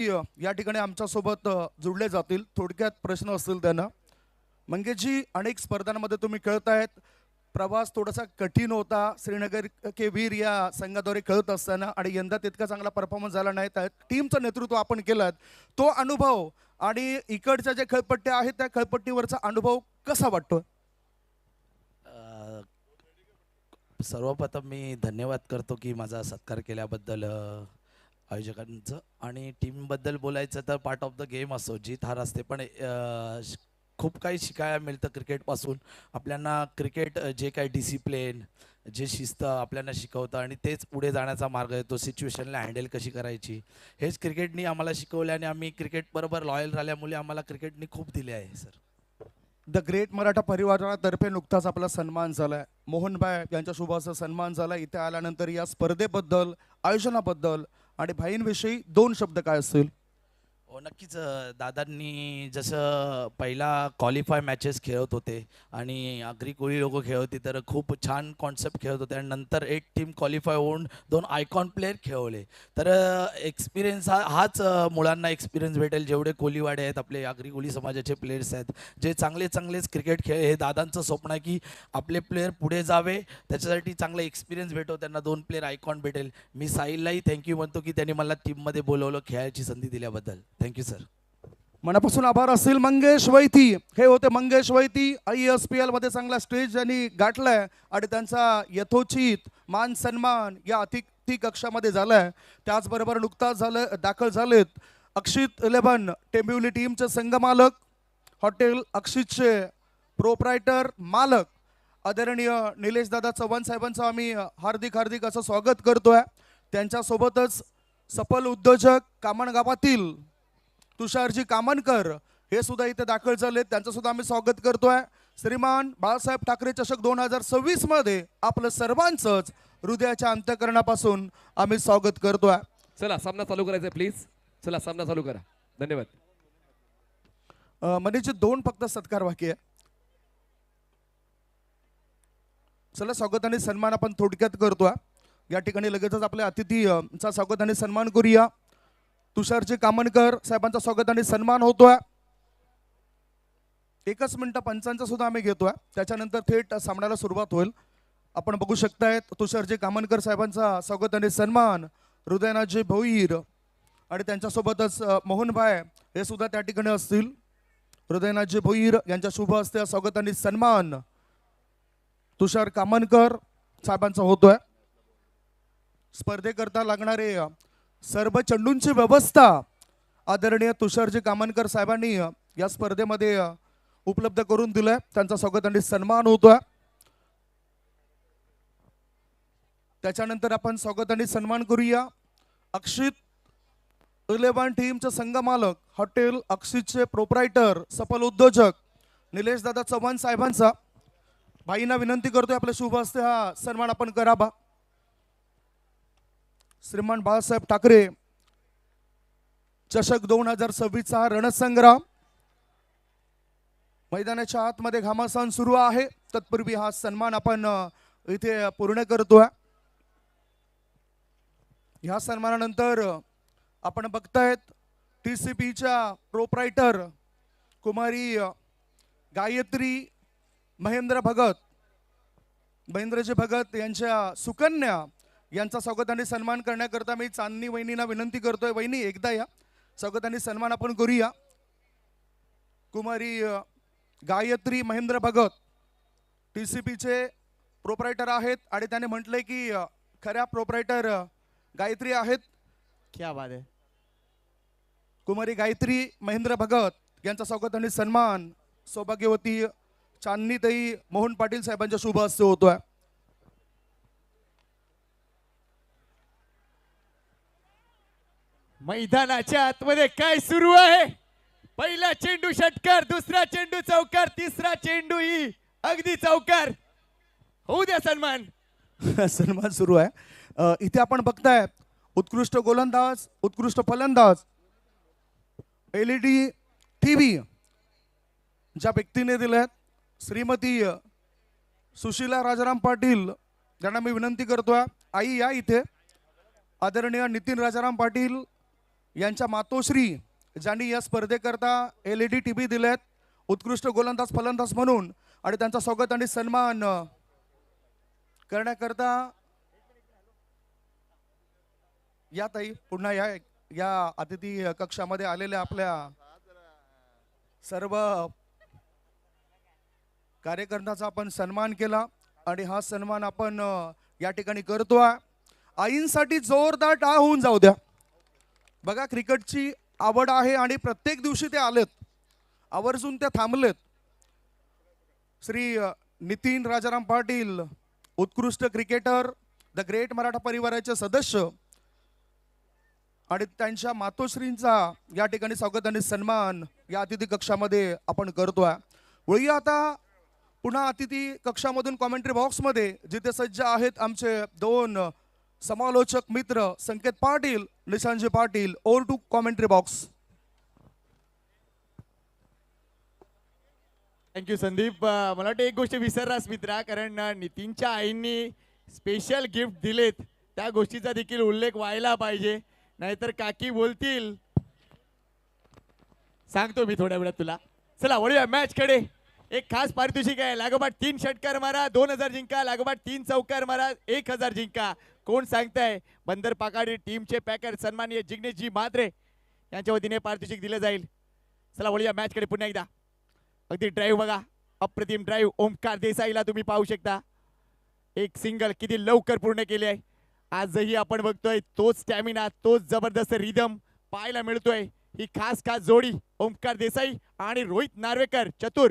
या ठिकाणी आमच्यासोबत जुळले जातील. थोडक्यात प्रश्न असतील त्यांना. मंगेशजी, अनेक स्पर्धांमध्ये तुम्ही खेळतायत. प्रवास थोडासा कठीण होता श्रीनगर के वीर या संघाद्वारे खेळत असताना, आणि यंदा तितका चांगला परफॉर्मन्स झाला नाही. त्या टीमचं नेतृत्व आपण केलं, तो अनुभव आणि इकडच्या ज्या खेळपट्ट्या आहेत त्या खेळपट्टीवरचा अनुभव कसा वाटतो? सर्वप्रथम मी धन्यवाद करतो की माझा सत्कार केल्याबद्दल आयोजकांचं. आणि टीमबद्दल बोलायचं तर पार्ट ऑफ द गेम असो, जीत हार असते, पण खूप काही शिकायला मिळतं क्रिकेटपासून. आपल्याला क्रिकेट जे काही डिसिप्लिन, जे शिस्त आपल्याला शिकवतं, आणि तेच पुढे जाण्याचा मार्ग आहे. तो सिच्युएशनला हँडल कशी करायची, हेच क्रिकेटनी आम्हाला शिकवलं. आणि आम्ही क्रिकेटबरोबर लॉयल राहिल्यामुळे आम्हाला क्रिकेटनी खूप दिले आहे सर. द ग्रेट मराठा परिवारातर्फे नुकताच आपला सन्मान झालाय. मोहनभाई यांच्या शुभाचा सन्मान झाला. इथे आल्यानंतर या स्पर्धेबद्दल, आयोजनाबद्दल आणि भाईंविषयी दोन शब्द काय असतील? हो नक्कीच. दादांनी जसं पहिला क्वालिफाय मॅचेस खेळत होते आणि आगरी कोळी लोक खेळत होती, तर खूप छान कॉन्सेप्ट खेळत होते. आणि नंतर एक टीम क्वालिफाय होऊन 2 आयकॉन प्लेयर खेळवले. तर एक्सपिरियन्स हाच मुलांना एक्सपिरियन्स भेटेल. जेवढे कोलीवाडे आहेत, आपले आगरी कोळी समाजाचे प्लेयर्स आहेत, जे चांगलेच क्रिकेट खेळ, हे दादांचं स्वप्न आहे की आपले प्लेयर पुढे जावे. त्याच्यासाठी चांगला एक्सपिरियन्स भेटो त्यांना, 2 प्लेयर आयकॉन भेटेल. मी साहिललाही थँक्यू म्हणतो की त्यांनी मला टीममध्ये बोलवलं, खेळायची संधी दिल्याबद्दल. Thank you sir. मनापासून आभार असतील. मंगेश वैती हे होते. मंगेश वैती ISPL मध्ये चांगला स्टेज यांनी गाठलाय आणि त्यांचा यथोचित मान सन्मान या अतिथी कक्षामध्ये झालाय. त्याचबरोबर नुकताच दाखल झालेत अक्षित 11 टेंबिवली टीमचे संघमालक, हॉटेल अक्षितचे प्रोप्रायटर मालक आदरणीय निलेश दादा चव्हाण साहेबांचं आम्ही हार्दिक असं स्वागत करतोय. त्यांच्यासोबतच सफल उद्योजक कामण गावातील तुषारजी कामनकर हे सुद्धा इथे दाखल झाले. त्यांचं सुद्धा आम्ही स्वागत करतोय. श्रीमान बाळासाहेब ठाकरे चषक 2026 मध्ये आपलं सर्वांचंच हृदयाच्या अंतःकरणापासून आम्ही स्वागत करतोय. चला सामना चालू करायचा प्लीज. चला सामना चालू करा. धन्यवाद. म्हणजे 2 फक्त सत्कार बाकी आहे. चला, स्वागत आणि सन्मान आपण थोडक्यात करतोय. या ठिकाणी लगेचच आपल्या अतिथीचा स्वागत आणि सन्मान करूया. तुषारजी कामनकर साहेबांचा स्वागत आणि सन्मान होतोय. 1 मिनिट पंचांचा सुद्धा आम्ही घेतोय. त्याच्यानंतर थेट सामन्याला सुरुवात होईल. आपण बघू शकताय तुषारजी कामनकर साहेबांचा स्वागत आणि सन्मान, हृदयनाथजी भोईर आणि त्यांच्यासोबतच मोहनभाई हे सुद्धा त्या ठिकाणी असतील. हृदयनाथजी भोईर यांच्या शुभ हस्ते स्वागत आणि सन्मान तुषार कामनकर साहेबांचा होतोय. स्पर्धेकरता लागणारे सर्व चेंडूंची व्यवस्था आदरणीय तुषारजी कामनकर साहेबांनी या स्पर्धेमध्ये उपलब्ध करून दिलंय. त्यांचा स्वागत आणि सन्मान होतोय. त्याच्यानंतर आपण स्वागत आणि सन्मान करूया अक्षित 11 टीमचे संघमालक, हॉटेल अक्षितचे प्रोप्रायटर, सफल उद्योजक निलेश दादा चव्हाण साहेबांचा. भाईंना विनंती करतोय आपल्या शुभ हस्ते हा सन्मान आपण करावा. श्रीमान बाळासाहेब ठाकरे चषक 2026 चा रणसंग्राम मैदानाच्या आतमध्ये घमासान सुरू आहे. तत्पूर्वी हा सन्मान आपण इथे पूर्ण करतोय. ह्या सन्मानानंतर आपण बघतायत TCPच्या प्रोप्रायटर कुमारी गायत्री महेंद्रजी भगत यांच्या सुकन्या यांचा स्वागत आणि सन्मान करण्याकरता मी चांदणी वहिनींना विनंती करतोय. वहिनी एकदा या, स्वागत आणि सन्मान आपण करूया. कुमारी गायत्री महेंद्र भगत TCPचे प्रोप्रायटर आहेत आणि त्याने म्हटलंय की खऱ्या प्रोप्रायटर गायत्री आहेत. क्या बात है. कुमारी गायत्री महेंद्र भगत यांचा स्वागत आणि सन्मान सौभाग्यवती चांदणीताई मोहन पाटील साहेबांच्या शुभ हस्ते होतोय. मैदानाच्या आतमध्ये काय सुरू आहे? पहिला चेंडू षटकार, दुसरा चेंडू चौकार, तिसरा चेंडू ही अगदी चौकार. होऊ द्या सन्मान. सन्मान सुरू आहे. इथे आपण बघताय उत्कृष्ट गोलंदाज, उत्कृष्ट फलंदाज, LED TV ज्या व्यक्तीने दिल्यात श्रीमती सुशीला राजाराम पाटील, ज्यांना मी विनंती करतोय आई या इथे. आदरणीय नितीन राजाराम पाटील यांच्या मातोश्री ज्यांनी या स्पर्धेकरता LED TV दिलेत उत्कृष्ट गोलंदाज फलंदाज म्हणून, आणि त्यांचा स्वागत आणि सन्मान करण्याकरता या ताई पुन्हा या अतिथी कक्षामध्ये आलेल्या आपल्या सर्व कार्यकर्त्यांचा आपण सन्मान केला आणि हा सन्मान आपण या ठिकाणी करतोय. आईंसाठी जोरदार टाळ होऊन जाऊ द्या. बघा, क्रिकेटची आवड आहे आणि प्रत्येक दिवशी ते आलेत, आवर्जून ते थांबलेत. श्री नितीन राजाराम पाटील, उत्कृष्ट क्रिकेटर, द ग्रेट मराठा परिवाराचे सदस्य, आणि त्यांच्या मातोश्रींचा या ठिकाणी स्वागत आणि सन्मान या अतिथी कक्षामध्ये आपण करतोय. वळूया आता पुन्हा अतिथी कक्षामधून कॉमेंट्री बॉक्समध्ये, जिथे सज्ज आहेत आमचे दोन समालोचक मित्र Sanket Patil, Nishanji Patil. Over to commentary box. Thank you Sandeep. मला वाटतं एक गोष्ट विसरलास मित्रा, कारण नितीनच्या आईंनी स्पेशल गिफ्ट दिलेत, त्या गोष्टीचा देखील उल्लेख व्हायला पाहिजे, नाहीतर काकी बोलतील. सांगतो मी थोड्या वेळात तुला. चला वळूया मॅच कडे. एक खास पारितोषिक आहे. लागोपाठ 3 षटकार मारा, 2000 जिंका. लागोपाठ 3 चौकार मारा, 1000 जिंका. कोण सांगताय? बंदर पाकाडी टीमचे पॅकर सन्माननीय जिग्नेशजी म्हात्रे यांच्या वतीने पारितोषिक दिलं जाईल. चला वळूया मॅच कडे पुन्हा एकदा. अगदी ड्राईव्ह बघा, अप्रतिम ड्राईव्ह ओमकार देसाईला तुम्ही पाहू शकता. एक सिंगल किती लवकर पूर्ण केली आहे. आजही आपण बघतोय तोच स्टॅमिना, तोच जबरदस्त रिदम पाहायला मिळतोय. ही खास जोडी ओमकार देसाई आणि रोहित नार्वेकर चतुर.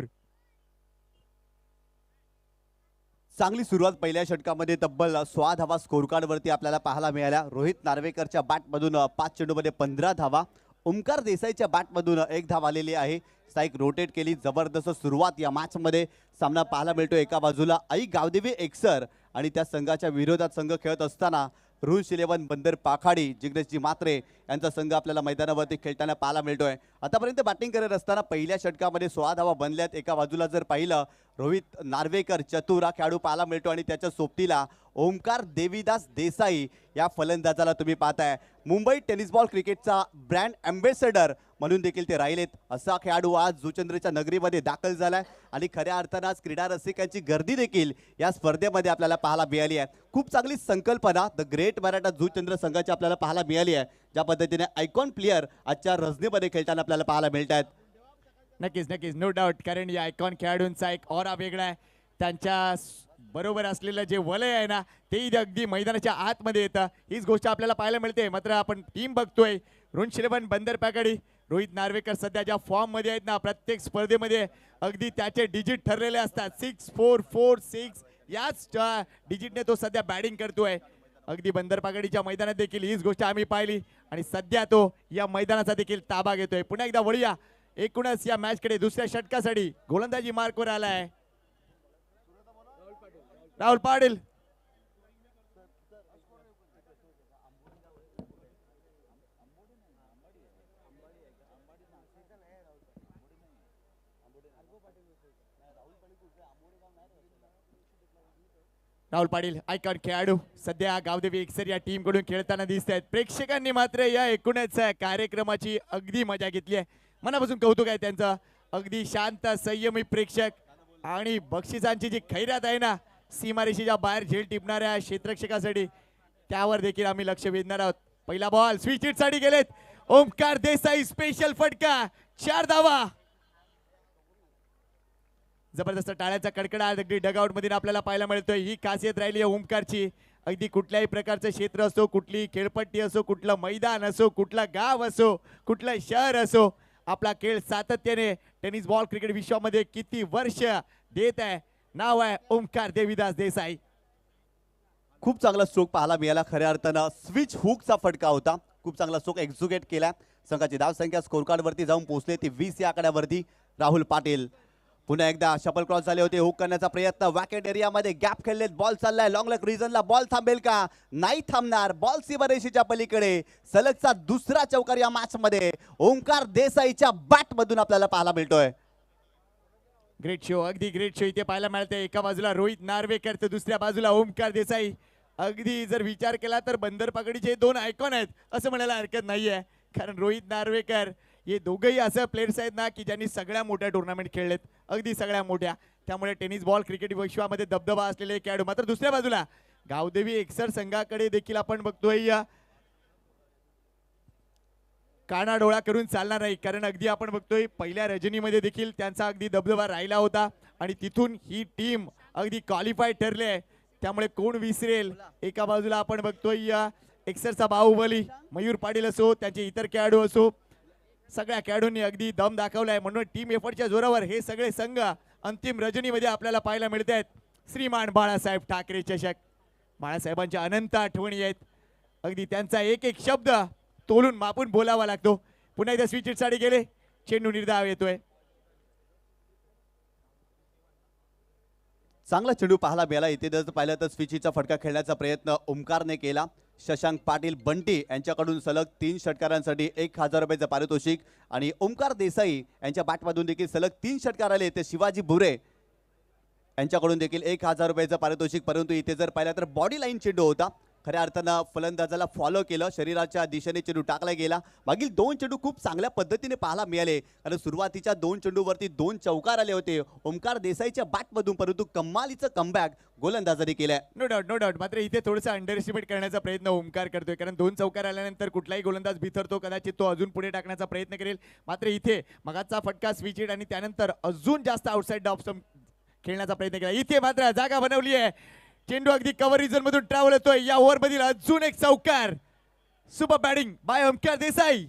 चांगली सुरुवात पहिल्या षटकामध्ये तब्बल 16 धावा स्कोर कार्ड वरती आपल्याला पाहायला मिळाल्या. रोहित नार्वेकरच्या बॅटमधून 5 चेंडूमध्ये 15 धावा, ओमकार देसाईच्या बॅटमधून 1 धाव आलेली आहे. स्ट्राईक रोटेट केली. जबरदस्त सुरुवात या मॅचमध्ये सामना पाहायला मिळतो. एका बाजूला आई गावदेवी एक्सर आणि त्या संघाच्या विरोधात संघ खेळत असताना रूल्स 11 बंदर पाखाडी जिग्नेशजी म्हात्रे यांचा संघ आपल्याला मैदानावरती खेळताना पाहायला मिळतोय. आतापर्यंत बॅटिंग करत असताना पहिल्या षटकामध्ये 16 धावा बनल्यात. एका बाजूला जर पाहिलं रोहित नार्वेकर चतुर हा खेळाडू पाहायला मिळतो आणि त्याच्या सोबतीला ओमकार देवीदास देसाई या फलंदाजाला तुम्ही पाहताय. मुंबई टेनिस बॉल क्रिकेटचा ब्रँड अँबॅसेडर म्हणून देखील ते राहिलेत. असा खेळाडू आज जुचंद्रच्या नगरीमध्ये दाखल झालाय आणि खऱ्या अर्थानं आज क्रीडा रसिकांची गर्दी देखील या स्पर्धेमध्ये आपल्याला पाहायला मिळाली आहे. खूप चांगली संकल्पना द ग्रेट मराठा जुचंद्र संघाची आपल्याला पाहायला मिळाली आहे. ज्या पद्धतीने आयकॉन प्लेयर आजच्या रजनीमध्ये खेळताना आपल्याला पाहायला मिळत आहेत. नक्कीच नो डाऊट, कारण या आयकॉन खेळाडूंचा एक ऑरा वेगळा आहे. त्यांच्या बरोबर असलेलं जे वलय आहे ना, ते अगदी मैदानाच्या आतमध्ये येतं. हीच गोष्ट आपल्याला पाहायला मिळते. मात्र आपण टीम बघतोय रूल्स 11 बंदर पाकाडी. रोहित नार्वेकर सध्या ज्या फॉर्म मध्ये आहेत ना, प्रत्येक स्पर्धेमध्ये अगदी त्याचे डिजिट ठरलेले असतात. 6 4 4 6 याच डिजिटने तो सध्या बॅटिंग करतोय. अगदी बंदर पाकाडीच्या मैदानात देखील हीच गोष्ट आम्ही पाहिली आणि सध्या तो या मैदानाचा देखील ताबा घेतोय. पुन्हा एकदा वळूया एकूणच या मॅच कडे. दुसऱ्या षटकासाठी गोलंदाजी मार्कवर आलाय राहुल पाटील. राहुल पाटील आयकॉन खेळाडू सध्या गावदेवी एक्सर या टीम कडून खेळताना दिसत आहेत. प्रेक्षकांनी मात्र या एकूणच कार्यक्रमाची अगदी मजा घेतली आहे. मनापासून कौतुक आहे त्यांचं. अगदी शांत संयमी प्रेक्षक आणि बक्षिसांची जी खैरात आहे ना, सीमारेषेच्या बाहेर झेल टिपणाऱ्या क्षेत्ररक्षकासाठी, त्यावर देखील आम्ही लक्ष वेधणार आहोत. पहिला बॉल स्विच हिट साठी गेलेत. ओमकार देसाई स्पेशल फटका, 4 धावा. जबरदस्त टाळ्याचा कडकडाट अगदी डगआउट मध्ये आपल्याला पाहायला मिळतोय. ही खासियत राहिली आहे ओमकारची. अगदी कुठल्याही प्रकारचं क्षेत्र असो, कुठली खेळपट्टी असो, कुठलं मैदान असो, कुठलं गाव असो, कुठलं शहर असो, आपला खेळ सातत्याने टेनिस बॉल क्रिकेट विश्वामध्ये किती वर्ष देत आहे. नाव आहे ओमकार देवीदास देसाई. खूप चांगला स्ट्रोक पाहायला मिळाला. खऱ्या अर्थानं स्विच हुकचा फटका होता. खूप चांगला स्ट्रोक एक्झिक्यूट केला. संघाची धावसंख्या स्कोर कार्ड वरती जाऊन पोहोचले ती 20 या आकड्यावरती. राहुल पाटील पुन्हा एकदा शपल क्रॉस झाले होते. हुक करण्याचा प्रयत्न, वॅकेट एरियामध्ये गॅप खेळलेत. बॉल चाललाय लॉंग लेग रिजनला. बॉल थांबेल का? नाही थांबणार. बॉल सीमारेषेच्या पलीकडे. सलगचा दुसरा चौकार या मॅच मध्ये ओमकार देसाईच्या बॅट मधून आपल्याला पाहायला मिळतोय. ग्रेट शो, अगदी ग्रेट शो इथे पाहायला मिळते. एका बाजूला रोहित नार्वेकर तर दुसऱ्या बाजूला ओमकार देसाई. अगदी जर विचार केला तर बंदर पाकडीचे 2 आयकॉन आहेत असं म्हणायला हरकत नाहीये. कारण रोहित नार्वेकर हे दोघंही असं प्लेयर्स आहेत ना की ज्यांनी सगळ्या मोठ्या टुर्नामेंट खेळलेत, अगदी सगळ्या मोठ्या. त्यामुळे टेनिस बॉल क्रिकेट विश्वामध्ये दबदबा असलेले खेळाडू. मात्र दुसऱ्या बाजूला गावदेवी एक्सर संघाकडे देखील आपण बघतोय कानाडोळा करून चालणार नाही, कारण अगदी आपण बघतोय पहिल्या रजनीमध्ये देखील त्यांचा अगदी दबदबा राहिला होता आणि तिथून ही टीम अगदी क्वालिफाय ठरली आहे. त्यामुळे कोण विसरेल. एका बाजूला आपण बघतोय एक्सरचा बाहुबली मयूर पाटील असो, त्यांचे इतर खेळाडू असो, सगळ्या खेळाडूंनी अगदी दम दाखवलाय. म्हणून टीम एफर्टच्या जोरावर हे सगळे संघ अंतिम रजनीमध्ये आपल्याला पाहायला मिळत आहेत. श्रीमान बाळासाहेब ठाकरे चषक, बाळासाहेबांच्या अनंत आठवणी आहेत. अगदी त्यांचा एक एक शब्द तोलून मापून बोलावा लागतो. पुन्हा एकदा स्विच साठी गेले, चेंडू निर्धाव येतोय. चांगला चेंडू पाहायला मिळाला. इथे जर पाहिलं तर स्विचीचा फटका खेळण्याचा प्रयत्न ओमकारने केला. शशांक पाटील बंटी यांच्याकडून सलग 3 षटकारांसाठी 1000 रुपयाचं पारितोषिक आणि ओमकार देसाई यांच्या बॅटमधून देखील सलग 3 षटकार आले. ते शिवाजी भुरे यांच्याकडून देखील 1000 रुपयाचं पारितोषिक. परंतु इथे जर पाहिलं तर बॉडी लाईन चेंडू होता. खऱ्या अर्थानं फलंदाजाला फॉलो केलं, शरीराच्या दिशेने चेंडू टाकला गेला. मागील 2 चेंडू खूप चांगल्या पद्धतीने पाहायला मिळाले, कारण सुरुवातीच्या 2 चेंडूवरती 2 चौकार आले होते ओमकार देसाईच्या बॅटमधून. परंतु कमालीचं कमबॅक गोलंदाजाने केलंय. No doubt no doubt. मात्र इथे थोडंसं अंडर एस्टिमेट करण्याचा प्रयत्न ओमकार करतोय, कारण 2 चौकार आल्यानंतर कुठलाही गोलंदाज बिथरतो, कदाचित तो अजून पुढे टाकण्याचा प्रयत्न करेल. मात्र इथे मगाचा फटका स्विच हिट आणि त्यानंतर अजून जास्त आउटसाइड ऑफ स्टंप खेळण्याचा प्रयत्न केला. इथे मात्र जागा बनवली आहे. चेंडू अगदी कव्हर रिजन मधून ट्रॅव्हल होतोय. या ओव्हर मधील अजून एक चौकार. Super batting by Omkar Desai.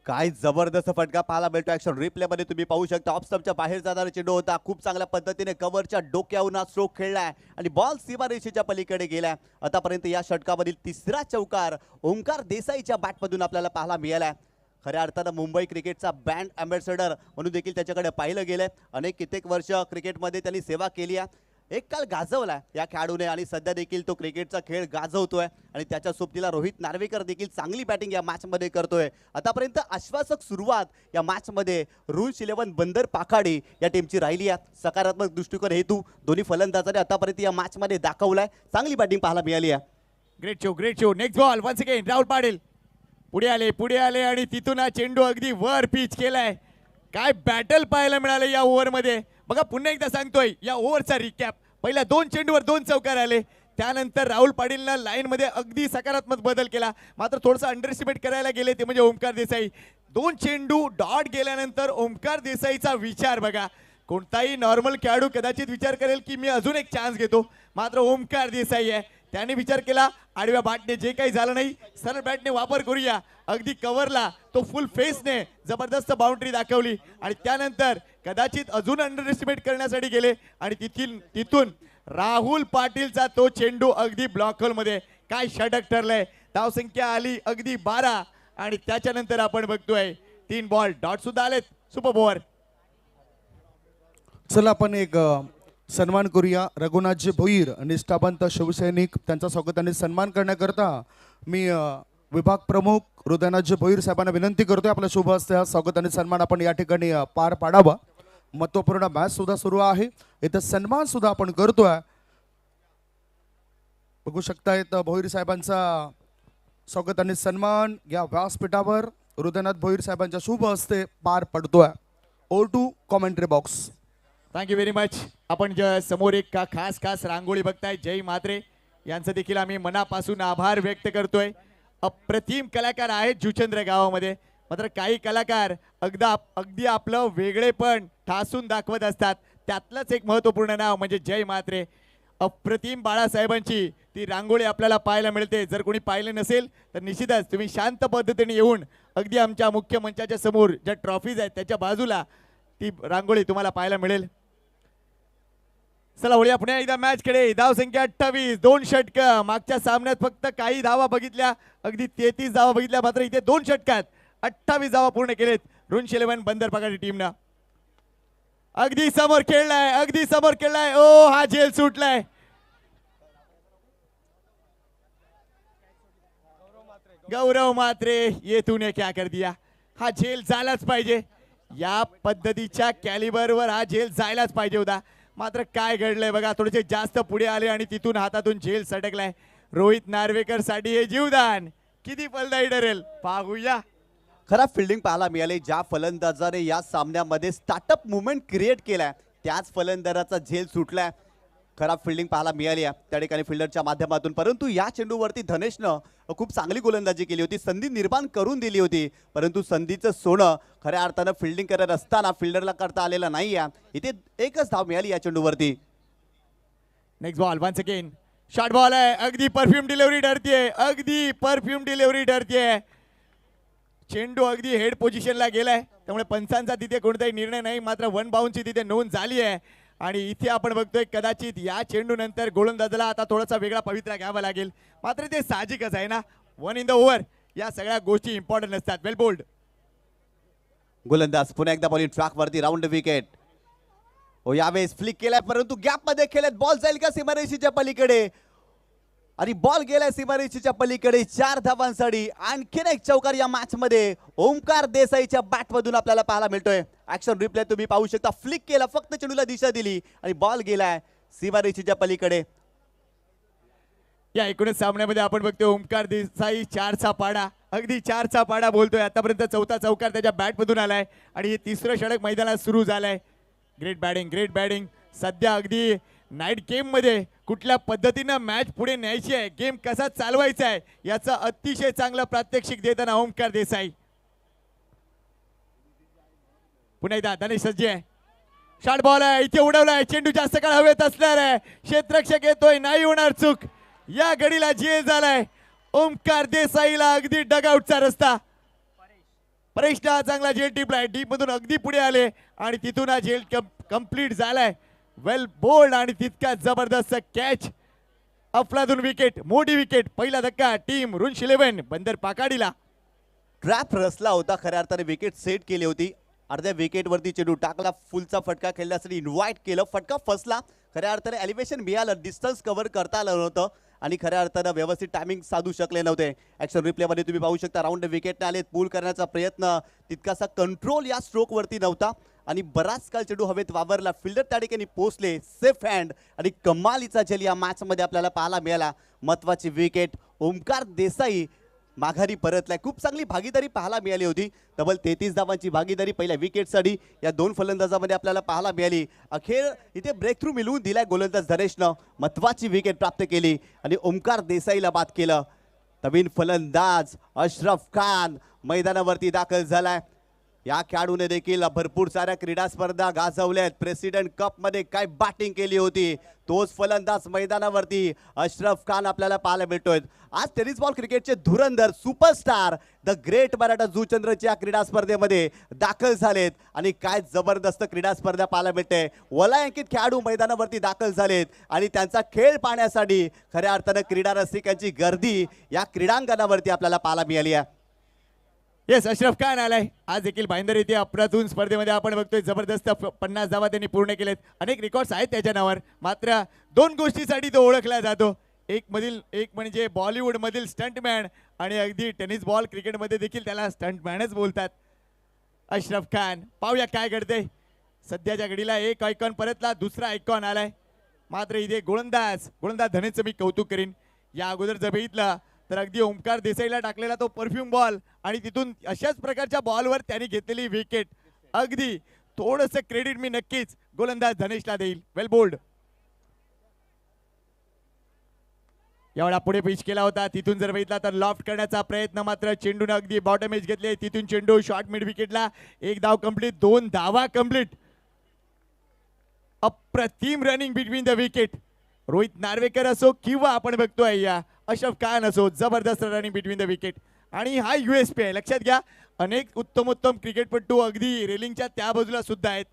काय जबरदस्त फटका पाहायला मिळतो. ऍक्शन रिप्ले मध्ये तुम्ही पाहू शकता. ऑफ स्टंपच्या बाहेर जाणारा चेंडू होता. खूप चांगल्या पद्धतीने कव्हरच्या डोक्यावरून स्ट्रोक खेळलाय आणि बॉल सीमारेषेच्या पलीकडे गेलाय. आतापर्यंत या षटकामधील 3रा चौकार ओमकार देसाईच्या बॅटमधून आपल्याला पाहायला मिळालाय. खऱ्या अर्थानं मुंबई क्रिकेटचा ब्रँड अँबॅसेडर म्हणून देखील त्याच्याकडे पाहिलं गेलंय. कित्येक वर्ष क्रिकेटमध्ये त्यांनी सेवा केली आहे. एक काळ गाजवला या खेळाडूने आणि सध्या देखील तो क्रिकेटचा खेळ गाजवतोय आणि त्याच्या सोबतीला रोहित नार्वेकर देखील चांगली बॅटिंग या मॅचमध्ये करतोय. आतापर्यंत आश्वासक सुरुवात या मॅचमध्ये रूल्स 11 बंदर पाखाडी या टीमची राहिली आहे. सकारात्मक दृष्टिकोन हेतू दोन्ही फलंदाजांनी आतापर्यंत या मॅचमध्ये दाखवलाय. चांगली बॅटिंग पाहायला मिळाली आहे. Great show great show. Next ball once again Rahul Patil पुढे आले आणि तिथून हा चेंडू अगदी वर पिच केलाय. काय बॅटल पाहायला मिळालं या ओव्हरमध्ये. बघा पुन्हा एकदा सांगतोय या ओव्हरचा रिकॅप. पहिल्या 2 चेंडूवर 2 चौकार आले. त्यानंतर राहुल पाटीलनं लाईनमध्ये अगदी सकारात्मक बदल केला. मात्र थोडंसं अंडर एस्टिमेट करायला गेले ते म्हणजे ओमकार देसाई. 2 चेंडू डॉट गेल्यानंतर ओमकार देसाईचा विचार बघा. कोणताही नॉर्मल खेळाडू कदाचित विचार करेल की मी अजून एक चान्स घेतो. मात्र ओमकार देसाई आहे, त्याने विचार केला आडव्या बॅटने जे काही झालं नाही, सरळ बॅटने वापर करूया. अगदी कव्हरला तो फुल फेसने जबरदस्त बाउंड्री दाखवली आणि त्यानंतर कदाचित अजून अंडर एस्टिमेट करण्यासाठी गेले आणि तिथून राहुल पाटीलचा तो चेंडू अगदी ब्लॉक होल मध्ये. काय षटक ठरलंय. धावसंख्या आली अगदी 12 आणि त्याच्यानंतर आपण बघतोय 3 बॉल डॉट सुद्धा आलेत. Super over. चला आपण एक सन्मान करूया. रघुनाथजी भोईर निष्ठावंत शिवसैनिक, त्यांचा स्वागत आणि सन्मान करण्याकरता मी विभाग प्रमुख हृदयनाथजी भोईर साहेबांना विनंती करतोय आपल्या शुभ हस्ते हा स्वागत आणि सन्मान आपण या ठिकाणी पार पाडावा. महत्वपूर्ण मॅच सुद्धा सुरू आहे. इथं सन्मान सुद्धा आपण करतोय. बघू शकतायत भोईर साहेबांचा स्वागत आणि सन्मान या व्यासपीठावर हृदयनाथ भोईर साहेबांच्या शुभ हस्ते पार पडतोय. Over to commentary box. Thank you very much. आपण समोर एक खास रांगोळी बघताय. जय म्हात्रे यांचं देखील आम्ही मनापासून आभार व्यक्त करतोय. अप्रतिम कलाकार आहेत जुचंद्र गावामध्ये. मात्र काही कलाकार अगदी आपलं वेगळेपण ठासून दाखवत असतात. त्यातलंच एक महत्त्वपूर्ण नाव म्हणजे जय म्हात्रे. अप्रतिम बाळासाहेबांची ती रांगोळी आपल्याला पाहायला मिळते. जर कोणी पाहिलं नसेल तर निश्चितच तुम्ही शांत पद्धतीने येऊन अगदी आमच्या मुख्य मंचाच्या समोर ज्या ट्रॉफीज आहेत त्याच्या बाजूला ती रांगोळी तुम्हाला पाहायला मिळेल. चला वळूया पुन्हा एकदा मॅच कडे. धाव संख्या 28, 2 षटक. मागच्या सामन्यात फक्त काही धावा बघितल्या, अगदी 33 धावा बघितल्या. मात्र इथे 2 षटकात 28 धावा पूर्ण केलेत रूल्स 11 बंदर पगारी टीमनं. अगदी समोर खेळलाय. ओ हा झेल सुटलाय. गौरव मात्रे ये तूने क्या कर दिया. हा झेल झालाच पाहिजे. या पद्धतीच्या कॅलिबरवर हा झेल जायलाच पाहिजे होता. मात्र काय घडलंय बघा. थोडेसे जास्त पुढे आले आणि तिथून हातातून झेल सटकलाय. रोहित नार्वेकर साठी हे जीवदान. किती फलदायी ठरेल पाहूया. खराब फिल्डिंग पाहायला मिळाली. ज्या फलंदाजाने या सामन्यामध्ये स्टार्टअप मुवमेंट क्रिएट केलाय त्याच फलंदाजाचा झेल सुटलाय. खराब फिल्डिंग पाहायला मिळाली आहे त्या ठिकाणी फिल्डरच्या माध्यमातून. परंतु या चेंडूवरती धनेशनं खूप चांगली गोलंदाजी केली होती, संधी निर्माण करून दिली होती. परंतु संधीचं सोनं खऱ्या अर्थानं फिल्डिंग करत असताना फिल्डरला करता आलेलं नाही आहे. इथे एकच धाव मिळाली या चेंडूवरती. Next ball once again short ball आहे. अगदी परफ्यूम डिलिव्हरी ठरतीये, अगदी परफ्यूम डिलिव्हरी ठरतीये. चेंडू अगदी हेड पोझिशनला गेलाय त्यामुळे पंचांचा तिथे कोणताही निर्णय नाही. मात्र वन बाउंडची तिथे नोंद झाली आहे. आणि इथे आपण बघतोय कदाचित या चेंडू नंतर गोलंदाजाला आता थोडासा वेगळा पवित्रा घ्यावा लागेल. मात्र ते साहजिकच आहे ना, 1 इन द ओव्हर या सगळ्या गोष्टी इम्पॉर्टंट नसतात. वेल बोल्ड. गोलंदाज पुन्हा एकदा बॉलिंग ट्रॅक वरती राऊंड विकेट. ओ यावेळेस फ्लिक केलाय परंतु गॅप मध्ये खेळत बॉल जाईल का सीमारेषेच्या पलीकडे. आणि बॉल गेलाय सीमारेषेच्या पलीकडे. 4 धावांसाठी आणखीन एक चौकार या मॅच मध्ये ओमकार देसाईच्या बॅट मधून आपल्याला पाहायला मिळतोय. ऍक्शन रिप्ले तुम्ही पाहू शकता. फ्लिक केला, फक्त चेंडूला दिशा दिली आणि बॉल गेलाय सीमारेषेच्या पलीकडे. या एकूणच सामन्यामध्ये आपण बघतोय ओमकार देसाई 4चा पाडा, अगदी 4चा पाडा बोलतोय. आतापर्यंत 4था चौकार त्याच्या बॅट मधून आलाय आणि हे 3रं षटक मैदानात सुरू झालंय. Great batting, great batting. सध्या अगदी नाईट गेम मध्ये कुठल्या पद्धतीनं मॅच पुढे न्यायची आहे, गेम कसा चालवायचा आहे याचं अतिशय चांगलं प्रात्यक्षिक देताना ओमकार देसाई. पुन्हा एकदा धनेश सज्जे आहे. शॉर्ट बॉल आहे, इथे उडवलाय. चेंडू जास्त काळ हवेत असणार आहे. क्षेत्ररक्षक येतोय, नाही होणार चूक. या गडीला झेल झालाय ओमकार देसाईला. अगदी डगआउटचा रस्ता. परेशला हा चांगला झेल टिपलाय. डीप मधून अगदी पुढे आले आणि तिथून हा झेल कंप्लीट झालाय. वेल बोल्ड आणि तितका जबरदस्त कॅच. अफलातून विकेट, मोठी विकेट. पहिला धक्का टीम रुन्श 11 बंदर पाकाडीला. ट्रॅप रचला होता, खऱ्या अर्थाने विकेट सेट केली होती. अर्ध्या विकेट वरती चेंडू टाकला, फुलचा फटका खेळण्यासाठी इन्व्हाइट केलं. फटका फसला. खऱ्या अर्थाने एलिव्हेशन मिळालं, डिस्टन्स कव्हर करता आलं नव्हतं आणि खऱ्या अर्थानं व्यवस्थित टायमिंग साधू शकले नव्हते. ऍक्शन रिप्लेमध्ये तुम्ही पाहू शकता राऊंड विकेटने आले. पूल करण्याचा प्रयत्न, तितकासा कंट्रोल या स्ट्रोक वरती नव्हता आणि बराच काळ चेंडू हवेत वावरला. फिल्डर त्या ठिकाणी पोहोचले, सेफ हँड आणि कमालीचा झेल या मॅच मध्ये आपल्याला पाहायला मिळाला. महत्वाची विकेट. ओमकार देसाई माघारी परतलाय. खूप चांगली भागीदारी पाहायला मिळाली होती. तब्बल 33 धावांची भागीदारी पहिल्या विकेटसाठी या 2 फलंदाजांमध्ये आपल्याला पाहायला मिळाली. अखेर इथे ब्रेक थ्रू मिळवून दिलाय गोलंदाज धनेशनं. महत्वाची विकेट प्राप्त केली आणि ओमकार देसाईला बाद केलं. नवीन फलंदाज अशरफ खान मैदानावरती दाखल झालाय. या खेळाडूने देखील भरपूर साऱ्या क्रीडा स्पर्धा गाजवल्यात. प्रेसिडेंट कप मध्ये काय बॅटिंग केली होती. तोच फलंदाज मैदानावरती अशरफ खान आपल्याला पाहायला मिळतोय. आज टेनिस बॉल क्रिकेटचे धुरंधर सुपरस्टार द ग्रेट मराठा जुचंद्रच्या क्रीडा स्पर्धेमध्ये दाखल झालेत आणि काय जबरदस्त क्रीडा स्पर्धा पाहायला मिळते. वलयांकित खेळाडू मैदानावरती दाखल झालेत आणि त्यांचा खेळ पाहण्यासाठी खऱ्या अर्थानं क्रीडा रसिकांची गर्दी या क्रीडांगणावरती आपल्याला पाहायला मिळाली आहे. येस, अशरफ खान आलाय. आज देखील भाईंदर येथे अप्रतून स्पर्धेमध्ये आपण बघतोय जबरदस्त 50 धावा त्यांनी पूर्ण केलेत. अनेक रेकॉर्ड्स आहेत त्याच्या नावावर. मात्र 2 गोष्टीसाठी तो ओळखला जातो. एक म्हणजे बॉलिवूड मधील स्टंटमॅन आणि अगदी टेनिस बॉल क्रिकेटमध्ये देखील त्याला स्टंटमॅनच बोलतात. अशरफ खान, पाहूया काय घडतंय. सध्याच्या घडीला एक आयकॉन परतला, दुसरा आयकॉन आलाय. मात्र इथे गोलंदाज धनेचं मी कौतुक करीन. या अगोदर जर बघितलं तर अगदी ओमकार देसाईला टाकलेला तो परफ्यूम बॉल आणि तिथून अशाच प्रकारच्या बॉलवर त्यांनी घेतलेली विकेट. अगदी थोडंसं क्रेडिट मी नक्कीच गोलंदाज धनेशला देईल. वेल बोल्ड. एवढा पुढे पिच केला होता. तिथून जर बघितला तर लॉफ्ट करण्याचा प्रयत्न, मात्र चेंडूने अगदी बॉटम एज घेतले. तिथून चेंडू शॉर्ट मिड विकेटला. 1 धाव कंप्लीट, 2 धावा कंप्लीट. अप्रतिम running between the wicket. Rohit Narvekar असो किंवा आपण बघतोय या अशरफ खान असो, जबरदस्त रनिंग बिटवीन द विकेट. आणि हा USP आहे, लक्षात घ्या. अनेक उत्तम क्रिकेटपटू अगदी रेलिंगच्या त्या बाजूला सुद्धा आहेत.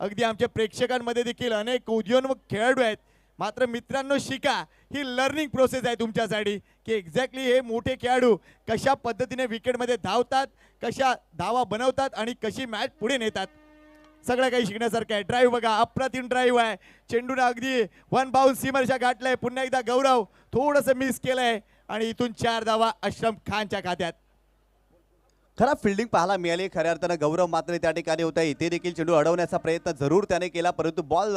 अगदी आमच्या प्रेक्षकांमध्ये देखील अनेक उदयोन्मुख खेळाडू आहेत. मात्र मित्रांनो, शिका, ही लर्निंग प्रोसेस आहे तुमच्यासाठी की एक्झॅक्टली हे मोठे खेळाडू कशा पद्धतीने विकेटमध्ये धावतात, कशा धावा बनवतात आणि कशी मॅच पुढे नेतात. सगळं काही शिकण्यासारखं आहे. ड्राईव्ह बघा, अप्रतिम ड्राईव्ह आहे. चेंडूने अगदी 1 बाउन्स सीमरच्या गाठलाय. पुन्हा एकदा गौरव थोडंसं मिस केलंय आणि इथून 4 धावा अशरफ खानच्या खात्यात. खराब फिल्डिंग पाहायला मिळाली. खऱ्या अर्थानं गौरव मात्र त्या ठिकाणी होता. इथे देखील चेंडू अडवण्याचा प्रयत्न जरूर त्याने केला, परंतु बॉल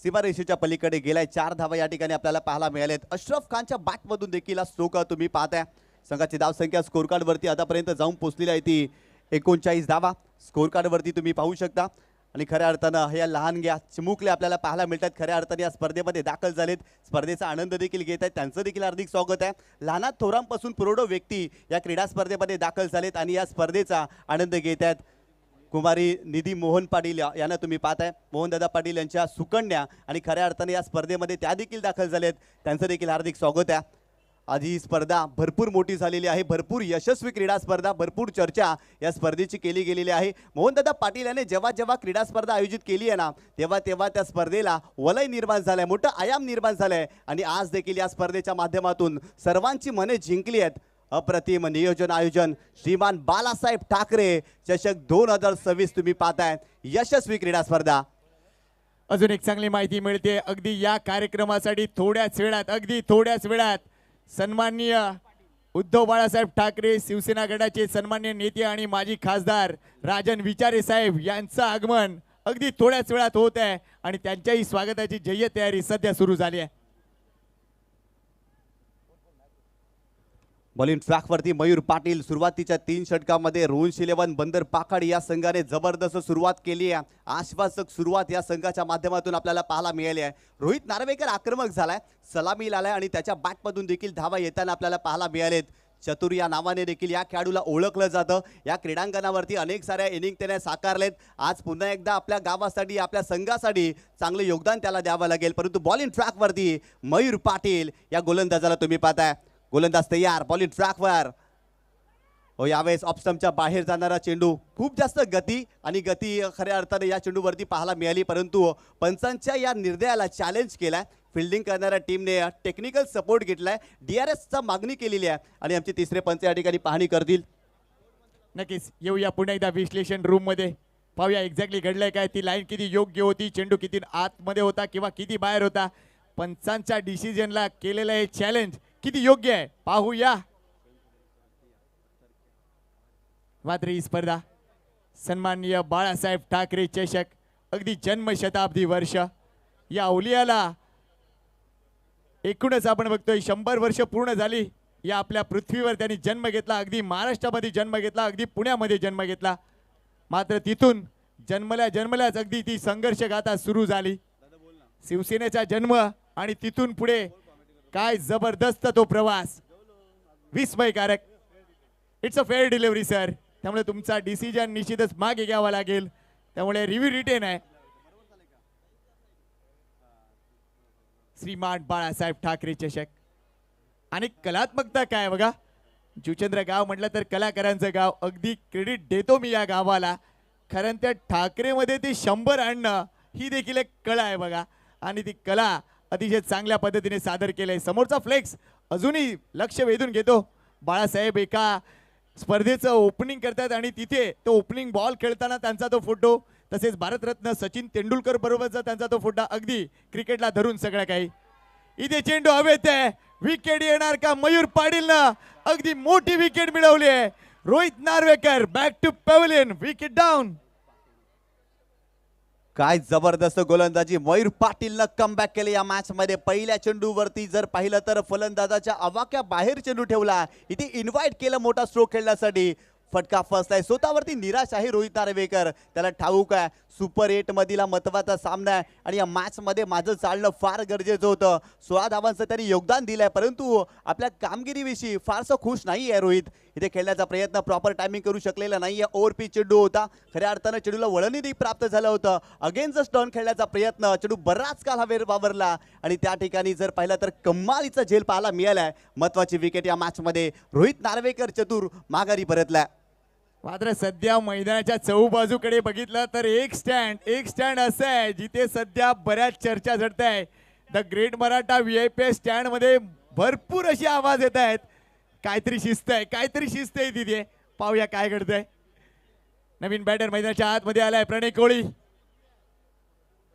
सीमारेषेच्या पलीकडे गेलाय. 4 धावा या ठिकाणी आपल्याला पाहायला मिळाल्यात. अशरफ खानच्या बॅटमधून देखील हा स्ट्रोक तुम्ही पाहताय. संघाची धावसंख्या स्कोर कार्ड वरती आतापर्यंत जाऊन पोहोचलेली आहे ती 39 धावा स्कोर कार्ड वरती तुम्ही पाहू शकता. आणि खऱ्या अर्थानं या लहानग्या चिमुकले आपल्याला पाहायला मिळतात. खऱ्या अर्थाने या स्पर्धेमध्ये दाखल झालेत, स्पर्धेचा आनंद देखील घेत आहेत. त्यांचं देखील हार्दिक स्वागत आहे. लहानात थोरांपासून प्रौढ व्यक्ती या क्रीडा स्पर्धेमध्ये दाखल झालेत आणि या स्पर्धेचा आनंद घेत आहेत. कुमारी निधी मोहन पाटील यांना तुम्ही पाहताय, मोहनदादा पाटील यांच्या सुकन्या आणि खऱ्या अर्थाने या स्पर्धेमध्ये त्या देखील दाखल झालेत. त्यांचं देखील हार्दिक स्वागत आहे. आज ही स्पर्धा भरपूर मोठी झालेली आहे, भरपूर यशस्वी क्रीडा स्पर्धा, भरपूर चर्चा या स्पर्धेची केली गेलेली आहे. मोहनदादा पाटील यांनी जेव्हा जेव्हा क्रीडा स्पर्धा आयोजित केली आहे ना तेव्हा तेव्हा त्या स्पर्धेला वलय निर्माण झालंय, मोठं आयाम निर्माण झालंय आणि आज देखील या स्पर्धेच्या माध्यमातून सर्वांची मने जिंकली आहेत. अप्रतिम नियोजन आयोजन श्रीमान बालासाहेब ठाकरे चषक 2026 तुम्ही पाहताय, यशस्वी क्रीडा स्पर्धा. अजून एक चांगली माहिती मिळते अगदी या कार्यक्रमासाठी थोड्याच वेळात सन्माननीय उद्धव बाळासाहेब ठाकरे शिवसेना गटाचे सन्माननीय नेते आणि माजी खासदार राजन विचारे साहेब यांचं आगमन अगदी थोड्याच वेळात होत आहे आणि त्यांच्याही स्वागताची जय्यत तयारी सध्या सुरू झाली आहे. बॉलिंग ट्रॅकवरती मयूर पाटील सुरुवातीच्या 3 षटकामध्ये रोहन शिलेवन बंदर पाखाडी या संघाने जबरदस्त सुरुवात केली आहे. आश्वासक सुरुवात या संघाच्या माध्यमातून आपल्याला पाहायला मिळाली आहे. रोहित नार्वेकर आक्रमक झालाय, सलामी आलाय आणि त्याच्या बॅटमधून देखील धावा येताना आपल्याला पाहायला मिळालेत. चतुर या नावाने देखील या खेळाडूला ओळखलं जातं. या क्रीडांगणावरती अनेक साऱ्या इनिंग त्याने साकारलेत. आज पुन्हा एकदा आपल्या गावासाठी आपल्या संघासाठी चांगलं योगदान त्याला द्यावं लागेल. परंतु बॉलिंग ट्रॅकवरती मयूर पाटील या गोलंदाजाला तुम्ही पाहताय, गोलंदाज तयार बॉलिंग ट्रॅकवर. हो, यावेळेस ऑफस्टमच्या बाहेर जाणारा चेंडू, खूप जास्त गती खऱ्या अर्थाने या चेंडूवरती पाहायला मिळाली. परंतु पंचांच्या या निर्णयाला चॅलेंज केलाय. फिल्डिंग करणाऱ्या टीमने टेक्निकल सपोर्ट घेतलाय, DRSचा मागणी केलेली आहे आणि आमचे तिसरे पंच या ठिकाणी पाहणी करतील. नक्कीच येऊया पुन्हा एकदा विश्लेषण रूम मध्ये, पाहूया एक्झॅक्टली घडलंय काय, ती लाईन किती योग्य होती, चेंडू किती आतमध्ये होता किंवा किती बाहेर होता, पंचांच्या डिसिजनला केलेलं हे चॅलेंज किती योग्य आहे पाहूया. मात्र ही स्पर्धा सन्माननीय बाळासाहेब ठाकरे चषक अगदी जन्मशताब्दी वर्ष या अवलियाला एकूणच आपण बघतोय 100 वर्ष पूर्ण झाली या आपल्या पृथ्वीवर त्यांनी जन्म घेतला. अगदी महाराष्ट्रामध्ये जन्म घेतला, अगदी पुण्यामध्ये जन्म घेतला. मात्र तिथून जन्मल्याच अगदी ती संघर्ष गाथा सुरू झाली. शिवसेनेचा जन्म आणि तिथून पुढे काय जबरदस्त तो प्रवास, विस्मयकारक. It's a fair delivery sir. त्यामुळे तुमचा डिसिजन निश्चितच मागे घ्यावा लागेल. त्यामुळे रिव्ह्यू रिटेन आहे. श्रीमान बाळासाहेब ठाकरे चषक आणि कलात्मकता काय बघा. जुचंद्र गाव म्हटलं तर कलाकारांचं गाव, अगदी क्रेडिट देतो मी या गावाला. खरं त्या ठाकरेमध्ये ते 100 आणणं ही देखील एक कला आहे बघा आणि ती कला अतिशय चांगल्या पद्धतीने सादर केलंय. समोरचा फ्लेक्स अजूनही लक्ष वेधून घेतो. बाळासाहेब एका स्पर्धेचं ओपनिंग करतात आणि तिथे तो ओपनिंग बॉल खेळताना त्यांचा तो फोटो, तसेच भारतरत्न सचिन तेंडुलकर बरोबरचा त्यांचा तो फोटो, अगदी क्रिकेटला धरून सगळं काही. इथे चेंडू हवेत आहे, विकेट येणार का? मयूर पाटीलनं अगदी मोठी विकेट मिळवली आहे. Rohit Narvekar back to pavilion, wicket down. काय जबरदस्त गोलंदाजी मयूर पाटीलनं कमबॅक केले या मॅच मध्ये. पहिल्या चेंडूवरती जर पाहिलं तर फलंदाजाच्या आवाक्या बाहेर चेंडू ठेवला, इथे इन्व्हाइट केलं मोठा स्ट्रोक खेळण्यासाठी. फटका फसलाय, स्वतःवरती निराश आहे रोहित नार्वेकर. त्याला ठाऊक आहे सुपर 8 मधील महत्वाचा सामना आहे आणि या मॅच मध्ये माझं चालणं फार गरजेचं होतं. 16 धावांचं त्यांनी योगदान दिलंय, परंतु आपल्या कामगिरीविषयी फारसं खुश नाही आहे रोहित. इथे खेळण्याचा प्रयत्न प्रॉपर टायमिंग करू शकलेला नाहीये. ओव्हरपिच चेंडू होता, खऱ्या अर्थानं चेंडूला वळणही प्राप्त झालं होतं. अगेन्स्ट टर्न खेळण्याचा प्रयत्न, चेंडू बराच काल हवेवर वावरला आणि त्या ठिकाणी जर पाहिलं तर कमालीचा झेल पाहायला मिळालाय. महत्वाची विकेट या मॅच मध्ये. रोहित नार्वेकर चतुर माघारी परतलाय. मात्र सध्या मैदानाच्या चहूबाजूकडे बघितलं तर एक स्टँड असं आहे जिथे सध्या बऱ्याच चर्चा झडत आहे. The great Maratha VIP stand मध्ये भरपूर अशी आवाज येत आहेत. काहीतरी शिस्त आहे तिथे. पाहूया काय घडतंय. नवीन बॅटर मैदानाच्या आतमध्ये आलाय प्रणय कोळी,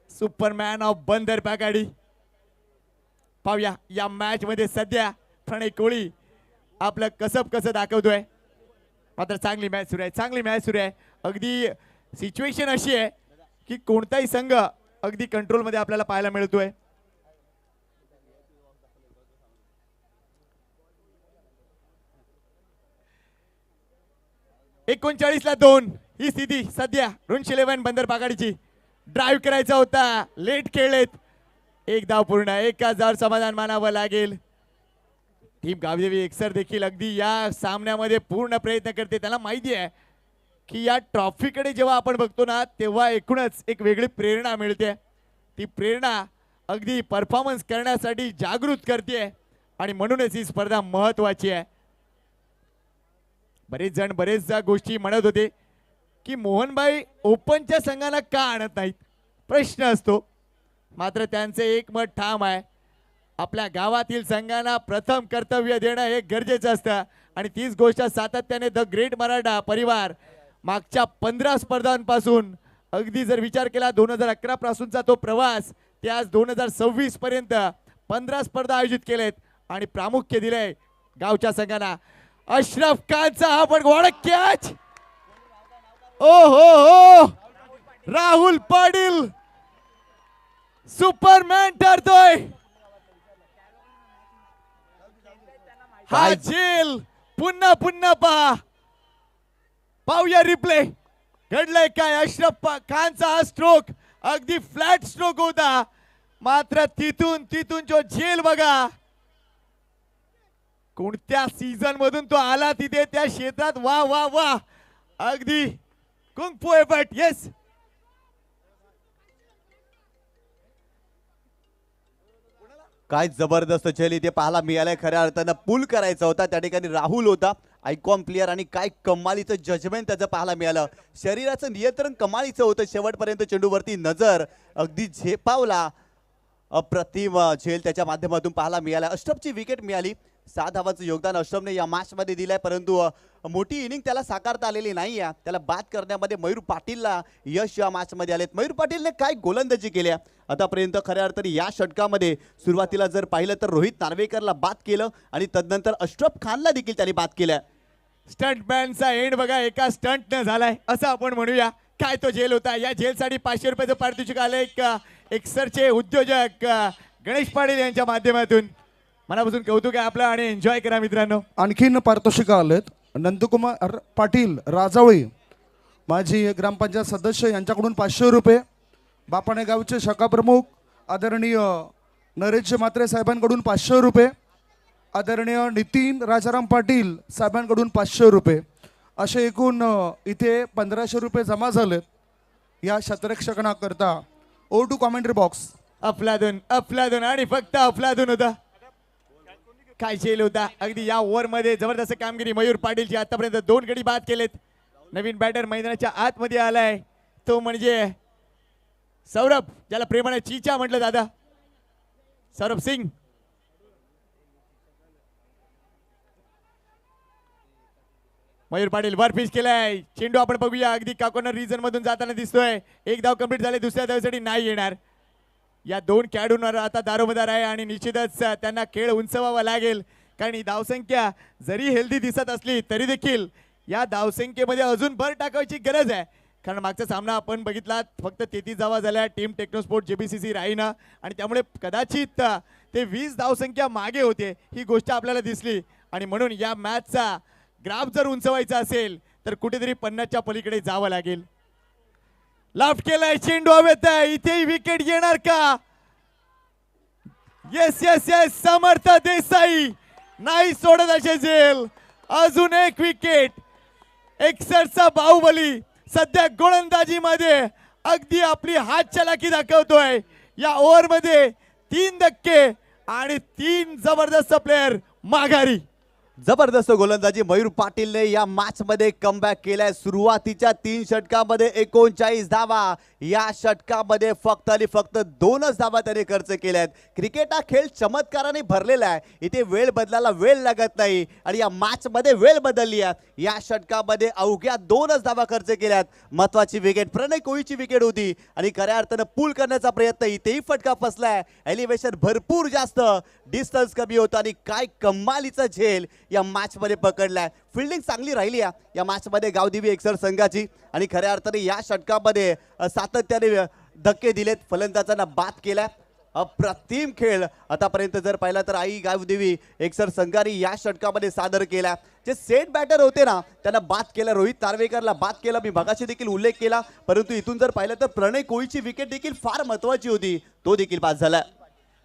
सुपरमॅन ऑफ बंदर पाकाडी. पाहूया या मॅच मध्ये सध्या प्रणय कोळी आपलं कसं दाखवतोय. मात्र चांगली मॅच सुरू आहे. अगदी सिच्युएशन अशी आहे की कोणताही संघ अगदी कंट्रोलमध्ये आपल्याला पाहायला मिळतोय. 39ला 2 ही स्थिती सध्या रुंच 11 बंदर पागाडीची. ड्राईव्ह करायचा होता, लेट खेळलेत. एक धाव पूर्ण, 1000 समाधान मानावं लागेल. टीम गावदेवी एक्सर देखील अगदी या सामन्यामध्ये पूर्ण प्रयत्न करते. त्याला माहिती आहे की या ट्रॉफीकडे जेव्हा आपण बघतो ना तेव्हा एकूणच एक वेगळी प्रेरणा मिळते. ती प्रेरणा अगदी परफॉर्मन्स करण्यासाठी जागृत करते आणि म्हणूनच ही स्पर्धा महत्वाची आहे. बरेच जण बरेच गोष्टी म्हणत होते की मोहनबाई ओपनच्या संघाला का आणत नाहीत, प्रश्न असतो. मात्र त्यांचे एक मत ठाम आहे, आपल्या गावातील संघांना प्रथम कर्तव्य देणं हे गरजेचं असतं. आणि तीच गोष्ट सातत्याने द ग्रेट मराठा परिवार मागच्या 15 स्पर्धांपासून अगदी जर विचार केला 2011 पासूनचा तो प्रवास ते आज 2026 पर्यंत 15 स्पर्धा आयोजित केलेत आणि प्रामुख्य दिले गावच्या संघांना. अशरफ खानचा हा पण कॅच. ओ हो, राहुल पाटील सुपरमॅन ठरतोय. हा झेल पुन्हा पुन्हा पाहूया रिप्ले. घडलंय काय? अशरफ खानचा हा स्ट्रोक अगदी फ्लॅट स्ट्रोक होता, मात्र तिथून जो झेल बघा. कोणत्या सीझन मधून तो आला तिथे त्या क्षेत्रात. वा वा वा, अगदी कुंग एफर्ट. येस, काय जबरदस्त झेल इथे पाहायला मिळालाय. खऱ्या अर्थानं पूल करायचा होता, त्या ठिकाणी राहुल होता आयकॉन प्लेयर आणि काय कमालीचं जजमेंट त्याचं पाहायला मिळालं. शरीराचं नियंत्रण कमालीचं होतं. शेवटपर्यंत चेंडूवरती नजर, अगदी झेपावला. अप्रतिम झेल त्याच्या माध्यमातून पाहायला मिळाला. अष्टपची विकेट मिळाली. 6 धावांचं योगदान अष्टपने या मॅच मध्ये दिलंय, परंतु मोठी इनिंग त्याला साकारता आलेली नाही आहे. त्याला बाद करण्यामध्ये मयूर पाटीलला यश या मॅच मध्ये आलेत. मयूर पाटीलने काय गोलंदाजी केली आतापर्यंत. खऱ्या अर्थाने या षटकामध्ये सुरुवातीला जर पाहिलं तर रोहित नार्वेकरला बाद केलं आणि तदनंतर अशरफ खानला देखील त्यांनी बाद केलं. स्टंटमॅनचा एंड बघा एका स्टंट न झालाय असं आपण म्हणूया. काय तो जेल होता. या जेलसाठी 500 रुपयाचं पारितोषिक आलंय एक्सरचे उद्योजक गणेश पाटील यांच्या माध्यमातून. मनापासून कौतुक आहे आपलं आणि एन्जॉय करा मित्रांनो. आणखीन पारितोषिक आलेत. नंदकुमार पाटील राजावळी माजी ग्रामपंचायत सदस्य यांच्याकडून 500 रुपये. बापाणे गावचे शाखा प्रमुख आदरणीय नरेश म्हात्रे साहेबांकडून 500 रुपये. आदरणीय नितीन राजाराम पाटील साहेबांकडून 500 रुपये. असे एकूण इथे 1500 रुपये जमा झालेत या शतरक्षकनाकरता. Over to commentary box. अफलादून आणि फक्त अफलादून होता. काय झेल होता. अगदी या ओव्हरमध्ये जबरदस्त कामगिरी मयूर पाटीलची. आतापर्यंत 2 गडी बाद केलेत. नवीन बॅटर मैदानाच्या आतमध्ये आलाय तो म्हणजे सौरभ, ज्याला प्रेमाने चीचा म्हटलं दादा, सौरभ सिंग. मयूर पाटील वर पिच केलाय. चेंडू आपण बघूया अगदी कॉर्नर रिजन मधून जाताना दिसतोय. एक धाव कंप्लीट झाले, दुसऱ्या धावेसाठी नाही येणार. या 2 खेळाडूंवर आता दारोमदार आहे आणि निश्चितच त्यांना खेळ उंचवावा लागेल. कारण ही धावसंख्या जरी हेल्दी दिसत असली तरी देखील या धावसंख्येमध्ये अजून भर टाकायची गरज आहे. कारण मागचा सामना आपण बघितला फक्त 33 धावा झाल्या टीम टेक्नोस्पोर्ट JBCC राहीना आणि त्यामुळे कदाचित ते 20 धावसंख्या मागे होते ही गोष्ट आपल्याला दिसली. आणि म्हणून या मॅचचा ग्राफ जर उंचवायचा असेल तर कुठेतरी 50च्या पलीकडे जावं लागेल. लाफ्ट केलाय, चेंडू हवेत आहे. इथेही विकेट येणार का? येस येस येस, समर्थ देसाई नाही सोडत असे झेल. अजून एक विकेट. एक्सरचा बाहुबली सध्या गोलंदाजी मध्ये अगदी आपली हात चलाकी दाखवतोय. या ओव्हर मध्ये 3 धक्के आणि 3 जबरदस्त प्लेयर माघारी. जबरदस्त गोलंदाजी मयूर पाटीलने या मॅच मध्ये कमबॅक केलाय. सुरुवातीच्या 3 षटकामध्ये 39 धावा. या षटकामध्ये फक्त आणि फक्त 2च धावा त्याने खर्च केल्यात. क्रिकेट हा खेळ चमत्काराने भरलेला आहे. इथे वेळ बदलायला वेळ लागत नाही आणि या मॅच मध्ये वेळ बदलली आहे. या षटकामध्ये अवघ्या 2च धावा खर्च केल्यात. महत्वाची विकेट प्रणय कोळीची विकेट होती आणि खऱ्या अर्थानं पूल करण्याचा प्रयत्न इथेही फटका फसलाय. एलिव्हेशन भरपूर जास्त, डिस्टन्स कमी होतं आणि काय कमालीचा झेल या मॅच मध्ये पकडलाय. फिल्डिंग चांगली राहिली या मॅच मध्ये गावदेवी एक्सर संघाची आणि खऱ्या अर्थाने या षटकामध्ये सातत्याने धक्के दिलेत. फलंदाजांना बाद केलाय. अप्रतिम खेळ आतापर्यंत जर पाहिला तर आई गावदेवी एकसर संघाने या षटकामध्ये सादर केला. जे सेट बॅटर होते ना त्यांना बाद केलं, रोहित नार्वेकरला बाद केला, मी मगाशी देखील उल्लेख केला. परंतु इथून जर पाहिलं तर प्रणय कोळीची विकेट देखील फार महत्वाची होती, तो देखील बाद झाला.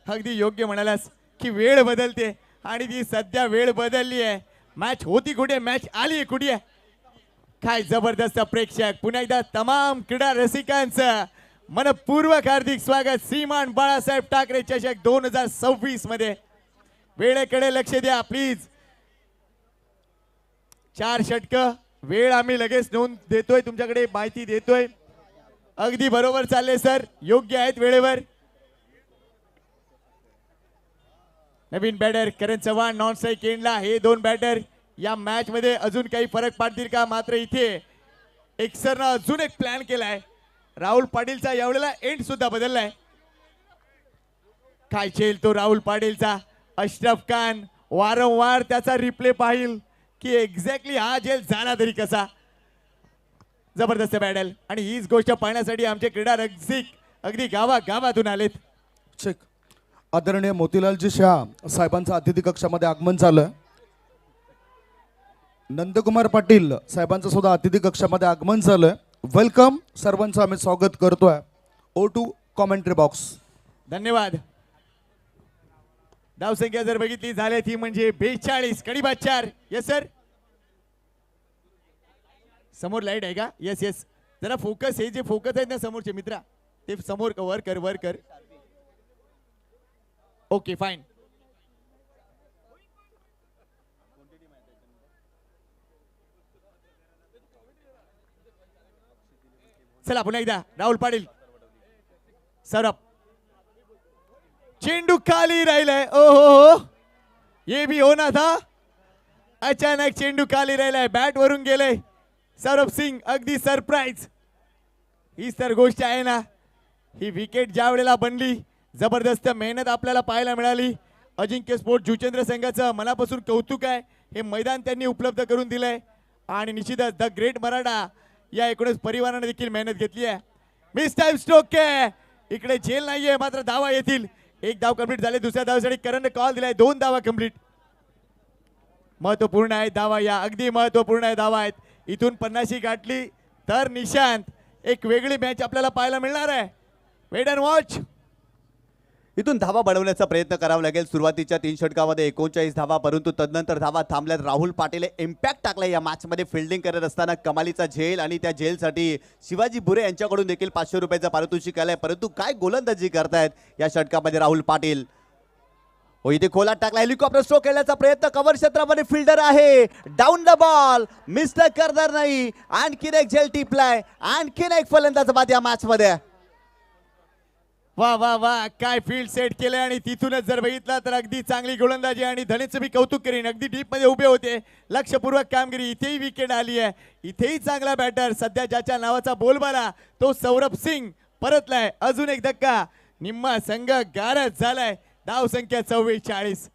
अगदी योग्य म्हणालास की वेळ बदलते आणि ती सध्या वेळ बदलली आहे. मॅच होती कुठे, मॅच आली कुठे. काय जबरदस्त प्रेक्षक. पुन्हा एकदा तमाम क्रीडा रसिकांचं मनपूर्वक हार्दिक स्वागत श्रीमान बाळासाहेब ठाकरे चषक 2026 मध्ये. वेळेकडे लक्ष द्या प्लीज. 4 षटक वेळ आम्ही लगेच नोंद देतोय, तुमच्याकडे माहिती देतोय. अगदी बरोबर चालले सर, योग्य आहेत वेळेवर. नवीन बॅटर करण चव्हाण नॉन स्ट्राईक एंडला. हे 2 बॅटर या मॅच मध्ये अजून काही फरक पाडतील का. मात्र इथे एक्सरनं अजून एक प्लॅन केलाय. राहुल पाटीलचा यावेळेला एंड सुद्धा बदललाय. काय झेल तो राहुल पाटीलचा. अशरफ खान वारंवार त्याचा रिप्ले पाहिल की एक्झॅक्टली हा झेल झाला तरी कसा. जबरदस्त बॅटल आणि हीच गोष्ट पाहण्यासाठी आमचे क्रीडा रसिक अगदी गावागावातून आलेत. चेक. आदरणीय मोतीलालजी शाह साहेबांचं अतिथी कक्षामध्ये आगमन झालं. नंदकुमार पाटील साहेबांचं सुद्धा अतिथी कक्षामध्ये आगमन झालं. वेलकम सर्वांचं आम्ही स्वागत करतोय. Over to commentary box. धन्यवाद. धावसंख्या जर बघितली झाली ती म्हणजे 42. कडीबाद 4. Yes sir. समोर लाईट आहे का. Yes yes. जरा फोकस, हे जे फोकस आहेत ना समोरचे मित्रा ते समोर वर कर. Okay fine. चला पुन्हा एकदा राहुल पाटील. सरप चेंडू खाली राहिलाय. ओहो, ये भी होना था. अचानक चेंडू खाली राहिलाय, बॅट वरून गेले सौरभ सिंग. अगदी सरप्राईज. हीच तर गोष्ट आहे ना. ही विकेट ज्या वेळेला बनली, जबरदस्त मेहनत आपल्याला पाहायला मिळाली. अजिंक्य स्पोर्ट जुचेंद्र संघाचं मनापासून कौतुक आहे. हे मैदान त्यांनी उपलब्ध करून दिलंय आणि निश्चितच द ग्रेट मराठा या एकूणच परिवाराने देखील मेहनत घेतली आहे. मिस टाइम स्ट्रोक इकडे झेल नाहीये, मात्र धावा येतील. 1 धाव कंप्लीट झाले. दुसऱ्या धावासाठी करणने कॉल दिलाय. 2 धावा कंप्लीट. महत्वपूर्ण आहे धावा, या अगदी महत्वपूर्ण आहे धावा आहेत. इथून 50 गाठली तर निशांत एक वेगळी मॅच आपल्याला पाहायला मिळणार आहे. Wait and watch. इथून धावा बनवण्याचा प्रयत्न करावा लागेल. सुरुवातीच्या 3 षटकामध्ये 39 धावा, परंतु तदनंतर धावा थांबल्यात. राहुल पाटील इम्पॅक्ट टाकला या मॅचमध्ये फिल्डिंग करत असताना. कमालीचा झेल आणि त्या झेलसाठी शिवाजी बुरे यांच्याकडून देखील 500 रुपयाचा पारितोषिक आलाय. परंतु काय गोलंदाजी करतायत या षटकामध्ये राहुल पाटील. हो, इथे खोलात टाकला. हेलिकॉप्टर स्ट्रोक खेळण्याचा प्रयत्न. कव्हर क्षेत्रामध्ये फिल्डर आहे. Down the ball. मिस्टर करणार नाही. आणखीन एक झेल टिपलाय. आणखीन एक फलंदाज बाद या मॅच मध्ये. वा वा वा, काय फील्ड सेट केले. आणि तिथूनच जर बघितला तर अगदी चांगली गोलंदाजी. आणि धनीचं मी कौतुक करीन, अगदी डीप मध्ये उभे होते. लक्षपूर्वक कामगिरी. इथेही विकेट आली आहे. इथेही चांगला बॅटर. सध्या ज्याच्या नावाचा बोलबाला तो सौरभ सिंग परतलाय. अजून एक धक्का. निम्मा संघ गारज झालाय. धाव संख्या 44.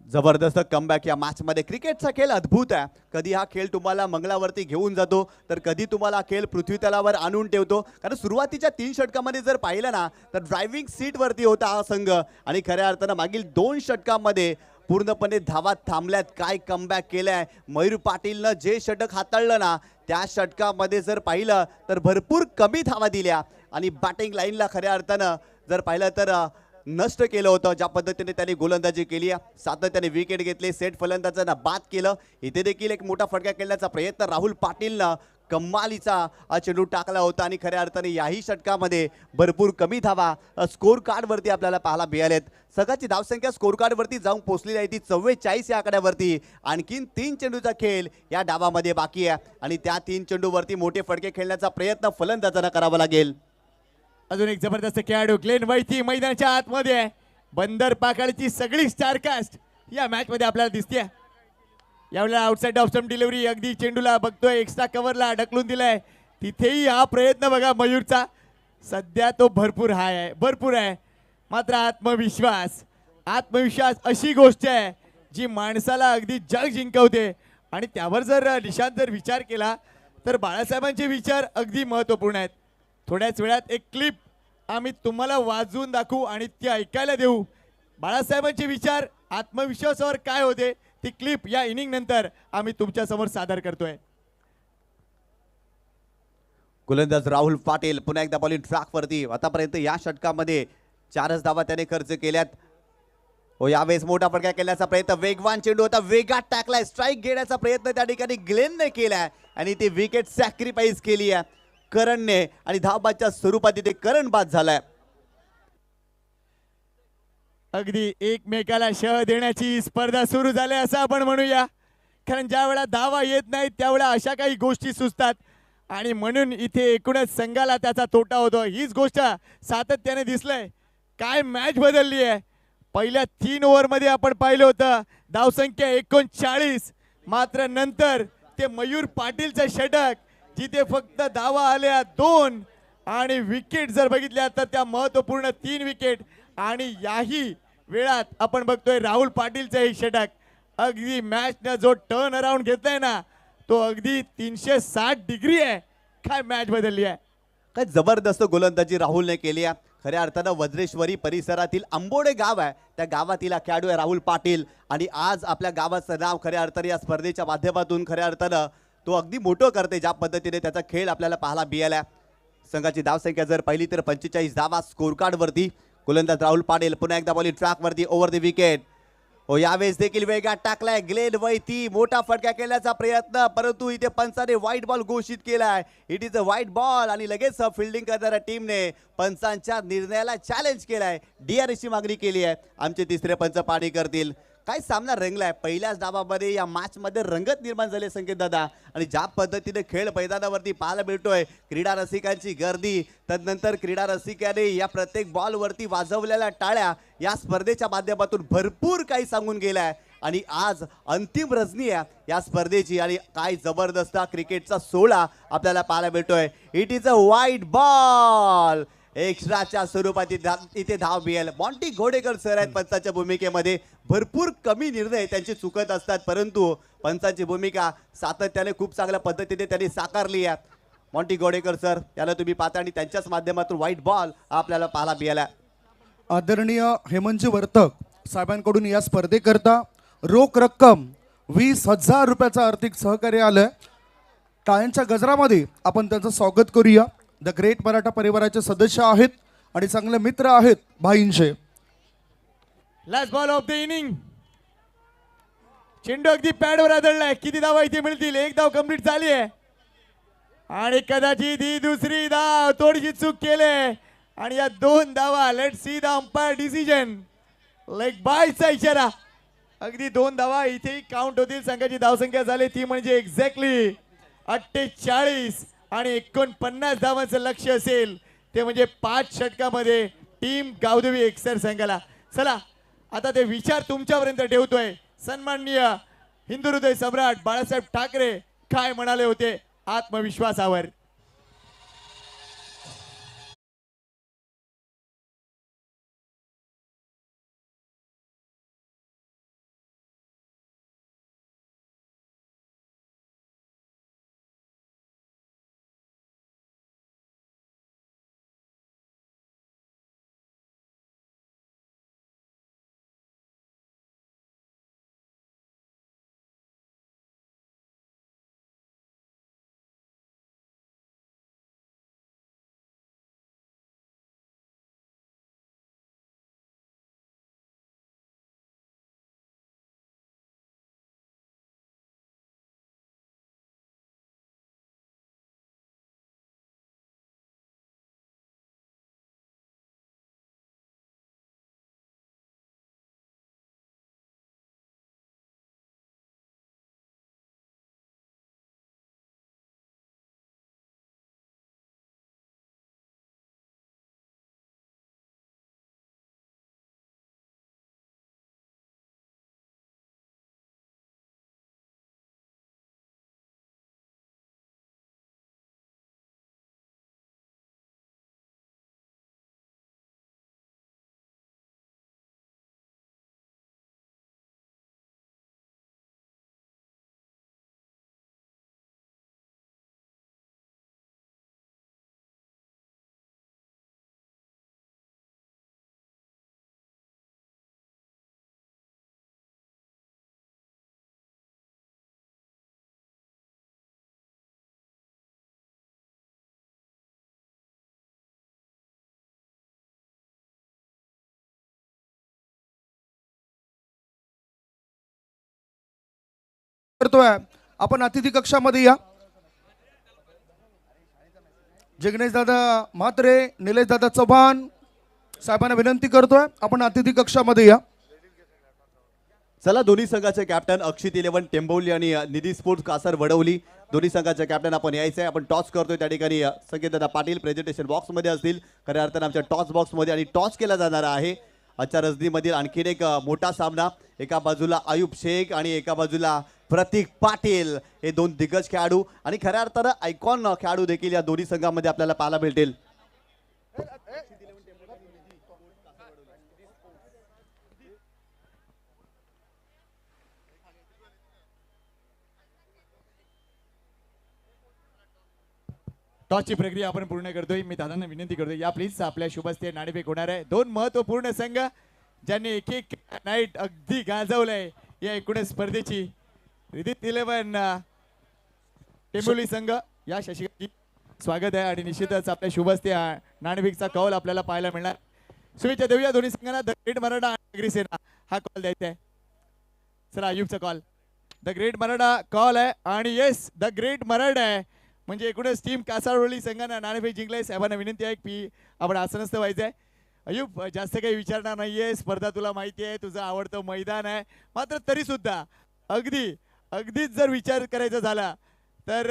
जबरदस्त कमबॅक या मॅच मध्ये. क्रिकेटचा खेळ अद्भुत आहे. कधी हा खेळ तुम्हाला मंगळावरती घेऊन जातो, तर कधी तुम्हाला हा खेळ पृथ्वी तलावर आणून ठेवतो. कारण सुरुवातीच्या 3 षटकामध्ये जर पाहिलं ना तर ड्रायव्हिंग सीट वरती होता हा संघ. आणि खऱ्या अर्थानं मागील 2 षटकामध्ये पूर्णपणे धावा थांबल्यात. काय कमबॅक केलाय मयूर पाटीलनं. जे षटक हाताळलं ना त्या षटकामध्ये जर पाहिलं तर भरपूर कमी धावा दिल्या. आणि बॅटिंग लाईनला खऱ्या अर्थानं जर पाहिलं तर नष्ट केलं होतं. ज्या पद्धतीने त्यांनी गोलंदाजी केली आहे, सातत्याने विकेट घेतले, सेट फलंदाजांना बाद केलं. इथे देखील एक मोठा फटका खेळण्याचा प्रयत्न राहुल पाटीलनं कमालीचा चेंडू टाकला होता. आणि खऱ्या अर्थाने याही षटकामध्ये भरपूर कमी धावा स्कोर कार्डवरती आपल्याला पाहायला मिळाल्यात. सगळ्याची धावसंख्या स्कोर कार्डवरती जाऊन पोहोचलेली आहे ती 44 या आकड्यावरती. आणखीन 3 चेंडूचा खेळ या डावामध्ये बाकी आहे आणि त्या 3 चेंडूवरती मोठे फटके खेळण्याचा प्रयत्न फलंदाजांना करावा लागेल. अजून एक जबरदस्त खेळाडू ग्लेन वैथी मैदानाच्या आतमध्ये आहे. बंदर पाकाळची सगळी स्टारकास्ट या मॅच मध्ये आपल्याला दिसते. यावेळेला आउटसाइड ऑफ स्टंप डिलिव्हरी. अगदी चेंडूला बघतोय, एक्स्ट्रा कव्हरला ढकलून दिलाय. तिथेही हा प्रयत्न बघा मयूरचा. सध्या तो भरपूर हाय आहे, भरपूर आहे. मात्र आत्मविश्वास अशी गोष्ट आहे जी माणसाला अगदी जग जिंकवते. आणि त्यावर जर निशांत जर विचार केला तर बाळासाहेबांचे विचार अगदी महत्त्वपूर्ण आहेत. थोड्याच वेळात एक क्लिप आम्ही तुम्हाला वाजवून दाखवू आणि ती ऐकायला देऊ. बाळासाहेबांचे विचार आत्मविश्वासावर काय होते ती क्लिप या इनिंग नंतर आम्ही तुमच्या समोर सादर करतोय. गोलंदाज राहुल पाटील पुन्हा एकदा बॉलिंग ट्रॅक वरती. आतापर्यंत या षटकामध्ये 4च धावा त्याने खर्च केल्यात. हो, यावेळेस मोठा फटका केल्याचा प्रयत्न, वेगवान चेंडू होता, वेगात टाकलाय, स्ट्राईक घेण्याचा प्रयत्न त्या ठिकाणी ग्लेनने केलाय आणि ती विकेट सॅक्रिफाईस केली आहे करणने आणि धावबादच्या स्वरूपात तिथे करण बाद झालाय. अगदी एकमेकाला शह देण्याची स्पर्धा सुरू झाली असं आपण म्हणूया. कारण ज्या वेळा धावा येत नाहीत त्यावेळा अशा काही गोष्टी सुचतात आणि म्हणून इथे एकूणच संघाला त्याचा तोटा होतो. हीच गोष्ट सातत्याने दिसलंय. काय मॅच बदलली आहे. पहिल्या 3 ओव्हरमध्ये आपण पाहिलं होतं धावसंख्या 39, मात्र नंतर ते मयूर पाटीलचं षटक जिथे फक्त धावा आल्या 2 आणि विकेट जर बघितल्या तर त्या महत्वपूर्ण 3 विकेट आणि याही वेळात आपण बघतोय राहुल पाटीलचं हे षटक. अगदी मॅचनं जो टर्न अराउंड घेतलाय ना तो अगदी 360 डिग्री आहे. काय मॅच बदलली आहे. काय जबरदस्त गोलंदाजी राहुलने केली आहे. खऱ्या अर्थानं वज्रेश्वरी परिसरातील आंबोडे गाव आहे, त्या गावातील खेळाडू आहे राहुल पाटील आणि आज आपल्या गावाचं नाव खऱ्या अर्थानं या स्पर्धेच्या माध्यमातून खऱ्या अर्थानं तो अगदी मोठं करते. ज्या पद्धतीने त्याचा खेळ आपल्याला पाहायला मिळाला. संघाची धावसंख्या जर पाहिली तर 45 धावा स्कोर कार्ड वरती. गोलंदाज राहुल पाटील पुन्हा एकदा बॉलिंग ट्रॅक वरती ओव्हर द विकेट. हो, यावेळेस देखील वेगात टाकलाय ग्लेन वैती, मोठा फटका केल्याचा प्रयत्न, परंतु इथे पंचाने व्हाईट बॉल घोषित केलाय. It is a white ball आणि लगेच फिल्डिंग करणाऱ्या टीमने पंचांच्या निर्णयाला चॅलेंज केलाय, DRSची मागणी केली आहे. आमचे तिसरे पंच पाणी करतील. काय सामना रंगलाय. पहिल्याच डावामध्ये या मॅच मध्ये रंगत निर्माण झाले संकेत दादा आणि ज्या पद्धतीने खेळ मैदानावरती पाहायला मिळतोय, क्रीडा रसिकांची गर्दी, तदनंतर क्रीडा रसिकाने या प्रत्येक बॉल वरती वाजवलेल्या टाळ्या या स्पर्धेच्या माध्यमातून भरपूर काही सांगून गेलाय आणि आज अंतिम रजनी आहे या स्पर्धेची आणि काय जबरदस्त क्रिकेटचा सोहळा आपल्याला पाहायला मिळतोय. It is a white ball. एक्स्ट्राच्या स्वरूपात इथे धाव मिळेल. मॉन्टी घोडेकर सर आहेत पंचाच्या भूमिकेमध्ये. भरपूर कमी निर्णय त्यांचे चुकत असतात, परंतु पंचांची भूमिका सातत्याने खूप चांगल्या पद्धतीने त्यांनी साकारली आहे. मॉन्टी घोडेकर सर याला तुम्ही पाहता आणि त्यांच्याच माध्यमातून व्हाईट बॉल आपल्याला पाहायला मिळाला. आदरणीय हेमंतजी वर्तक साहेबांकडून या स्पर्धेकरता रोख रक्कम 20,000 रुपयाचं आर्थिक सहकार्य आलंय. टाळ्यांच्या गजरामध्ये आपण त्यांचं स्वागत करूया. द ग्रेट मराठा परिवाराचे सदस्य आहेत आणि चांगले मित्र आहेत भाईंचे. Last ball of the inning. चेंडू अगदी पॅडवर आदळलाय. किती धावा इथे मिळतील. 1 धाव कंप्लीट झाली आहे आणि कदाचित ही दुसरी धाव. थोडीशी चूक केले आणि या 2 धावा. Let see the umpire decision. Leg बायचा इशारा. अगदी 2 धावा इथेही काउंट होतील. संघाची धावसंख्या झाली ती म्हणजे एक्झॅक्टली 48 आणि 49 धावांचं लक्ष्य असेल ते म्हणजे 5 षटकामध्ये टीम गावदेवी एक्सर संघाला. चला आता ते विचार तुमच्यापर्यंत ठेवतोय. सन्माननीय हिंदू हृदय सम्राट बाळासाहेब ठाकरे काय म्हणाले होते आत्मविश्वासावर. करतोय आपण अतिथी कक्षामध्ये या. जिग्नेश दादा म्हात्रे, निलेश दादा चव्हाण साहेबांना विनंती करतोय आपण अतिथी कक्षामध्ये या. चला दोन्ही संघाचे कॅप्टन अक्षित 11 टेंबोली आणि निधी स्पोर्ट्स कासर वडवली दोन्ही संघाचे कॅप्टन आपण यायचं आहे. आपण टॉस करतोय त्या ठिकाणी संकेतदादा पाटील प्रेझेंटेशन बॉक्समध्ये असतील खऱ्या अर्थानं आमच्या टॉस बॉक्समध्ये आणि टॉस केला जाणार आहे. आजच्या रजनीमधील आणखीन एक मोठा सामना. एका बाजूला आयुब शेख आणि एका बाजूला प्रतीक पाटील हे दोन दिग्गज खेळाडू आणि खऱ्या अर्थानं आयकॉन खेळाडू देखील या दोन्ही संघामध्ये आपल्याला पाहायला भेटेल. टॉसची प्रक्रिया आपण पूर्ण करतोय. मी दादांना विनंती करतोय या प्लीज. आपल्या शुभस्ते नाणेफेक होणार आहे. दोन महत्वपूर्ण संघ ज्यांनी एक एक नाईट अगदी गाजवलंय या एकूणच स्पर्धेची. रिदित 11 टेंबोली संघ या शशिकांत स्वागत आहे आणि निश्चितच आपल्या शुभस्ते नाणेफेकचा कौल आपल्याला पाहायला मिळणार. शुभेच्छा देऊया दोन्ही संघांना. द ग्रेट मराठा आणि अग्रिसेना हा कॉल द्यायचा आहे. चला अयुबचा call. The great Maratha call आहे आणि येस द ग्रेट मराठा आहे म्हणजे एकूणच टीम कासारवली संघानं नाणेफेक जिंकलंय. साहेबांना विनंती आहे की आपण आसनस्थ व्हायचं आहे. अयुब जास्त काही विचारणार नाहीये. स्पर्धा तुला माहिती आहे, तुझं आवडतं मैदान आहे. मात्र तरी सुद्धा अगदीच जर विचार करायचा झाला तर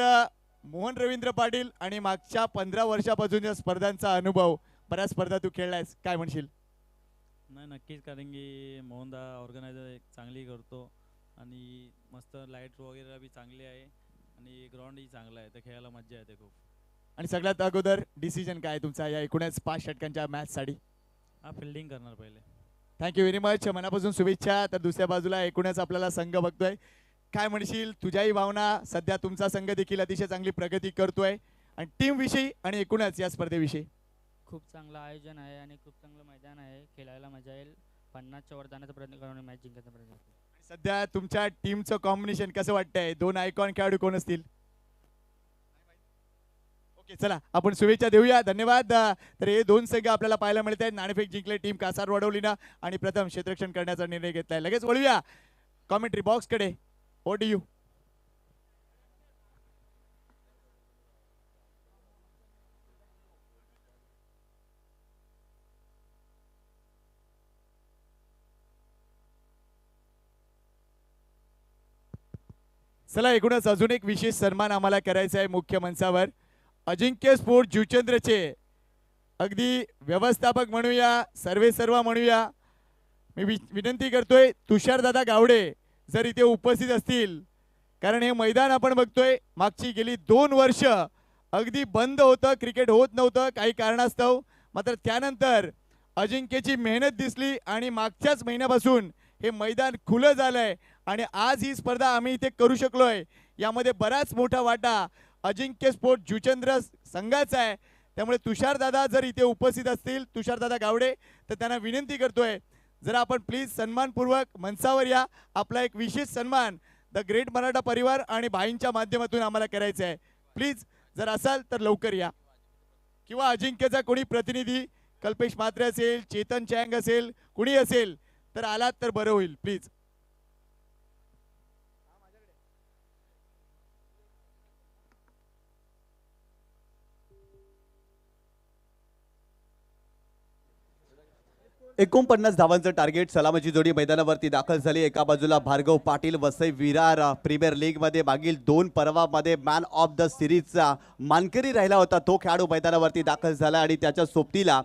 मोहन रवींद्र पाटील आणि मागच्या 15 वर्षापासूनच्या स्पर्धांचा अनुभव. बऱ्याच स्पर्धा तू खेळलायस, काय म्हणशील? नाही नक्कीच, कारण की मोहनदा ऑर्गनायझर एक चांगली करतो आणि मस्त लाईट वगैरे बी चांगली आहे आणि ग्राउंडही चांगला आहे तर खेळायला मजा येते खूप. आणि सगळ्यात अगोदर डिसिजन काय तुमचा या एकूणच 5 षटकांच्या मॅचसाठी? हा फिल्डिंग करणार पहिले. थँक्यू व्हेरी मच, मनापासून शुभेच्छा. तर दुसऱ्या बाजूला एकूणच आपल्याला संघ बघतोय, काय म्हणशील तुझ्याही भावना? सध्या तुमचा संघ देखील अतिशय चांगली प्रगती करतोय आणि टीम विषयी आणि एकूणच या स्पर्धेविषयी. खूप चांगलं आयोजन आहे आणि खूप चांगलं मैदान आहे. खेळायला मजा येईल. 50च्या वर जाण्याचा प्रयत्न करून मॅच जिंकण्याचा प्रयत्न करू. सध्या तुमच्या टीमचं कॉम्बिनेशन कसं वाटतंय? 2 आयकॉन खेळाडू कोण असतील? ओके चला आपण शुभेच्छा देऊया. धन्यवाद. तर हे 2 संघ आपल्याला पाहायला मिळत आहेत. नाणेफेक जिंकले टीम कासार वडवलीनं आणि प्रथम क्षेत्ररक्षण करण्याचा निर्णय घेतलाय. लगेच वळूया कॉमेंट्री बॉक्सकडे. What do you? चला एकूणच अजून एक विशेष सन्मान आम्हाला करायचा आहे मुख्य मंचावर. अजिंक्य स्पोर्ट जुचंद्रचे अगदी व्यवस्थापक म्हणूया, सर्व म्हणूया. मी विनंती करतोय तुषारदादा गावडे जर इथे उपस्थित असतील, कारण हे मैदान आपण बघतोय मागची गेली 2 वर्ष अगदी बंद होतं, क्रिकेट होत नव्हतं काही कारणास्तव. मात्र त्यानंतर अजिंक्यची मेहनत दिसली आणि मागच्याच महिन्यापासून हे मैदान खुलं झालंय आणि आज ही स्पर्धा आम्ही इथे करू शकलोय. यामध्ये बराच मोठा वाटा अजिंक्य स्पोर्ट जुचंद्र संघाचा आहे. त्यामुळे तुषारदादा जर इथे उपस्थित असतील, तुषारदादा गावडे, तर त्यांना विनंती करतोय जरा आपण प्लीज सन्मानपूर्वक मंचावर या. आपला एक विशेष सन्मान द ग्रेट मराठा परिवार आणि भाईंच्या माध्यमातून आम्हाला करायचा आहे. प्लीज जर असाल तर लवकर या. किंवा अजिंक्यचा कोणी प्रतिनिधी, कल्पेश म्हात्रे असेल, चेतन चँग असेल, कुणी असेल तर आलात तर बरं होईल प्लीज. एकोणपन्नास धावांचं टार्गेट. सलामीची जोडी मैदानावरती दाखल झाली. एका बाजूला भार्गव पाटील, वसई विरार प्रीमियर लीग मध्ये मागील 2 पर्वामध्ये मॅन ऑफ द सिरीजचा मानकरी राहिला होता, तो खेळाडू मैदानावरती दाखल झाला आणि त्याच्या सोबतीला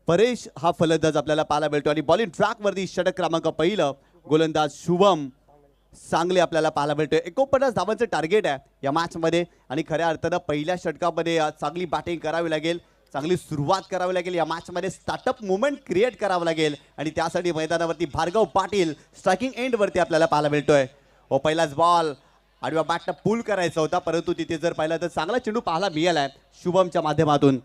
परेश हा फलंदाज आपल्याला पाहायला मिळतो आणि बॉलिंग ट्रॅक वरती षटक क्रमांक 1 गोलंदाज शुभम सांगले आपल्याला पाहायला मिळतोय. 49 धावांचं टार्गेट आहे या मॅच मध्ये आणि खऱ्या अर्थानं पहिल्या षटकामध्ये चांगली बॅटिंग करावी लागेल, चांगली सुरुवात करावी लागेल. या मॅच मध्ये स्टार्टअप मुवमेंट क्रिएट करावं लागेल आणि त्यासाठी मैदानावरती भार्गव पाटील स्ट्रायकिंग एंड वरती आपल्याला पाहायला मिळतोय. व पहिलाच बॉल आडव्या बॅटनं पुल करायचा होता, परंतु तिथे जर पाहिलं तर चांगला चेंडू पाहायला मिळालाय शुभमच्या माध्यमातून.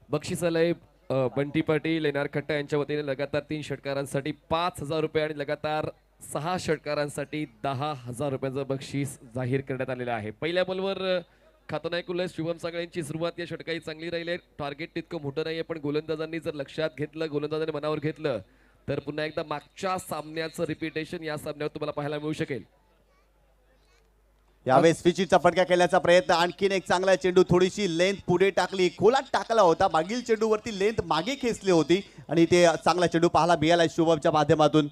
बक्षिसालय बंटी पाटील, लेनार खट्टा यांच्या वतीने लगातार 3 षटकारांसाठी 5,000 रुपये आणि लगातार 6 षटकारांसाठी 10,000 रुपयाचं बक्षीस जाहीर करण्यात आलेलं आहे. पहिल्या बॉलवर खातनायक उल्लेस शुभम सांगळेंची सुरुवात या षटकाही चांगली राहिली. टार्गेट तितकं मोठं नाहीये, पण गोलंदाजांनी जर लक्षात घेतलं, गोलंदाजांनी मनावर घेतलं तर पुन्हा एकदा मागच्या सामन्याचं रिपिटेशन या सामन्यावर तुम्हाला पाहायला मिळू शकेल. यावेळेस स्विचचा फटका खेळण्याचा प्रयत्न, आणखीन एक चांगला चेंडू, थोडीशी लेंथ पुढे टाकली, खोलात टाकला होता, मागील चेंडूवरती लेंथ मागे खेचली होती आणि ते चांगला चेंडू पाहायला मिळाला शुभमच्या माध्यमातून.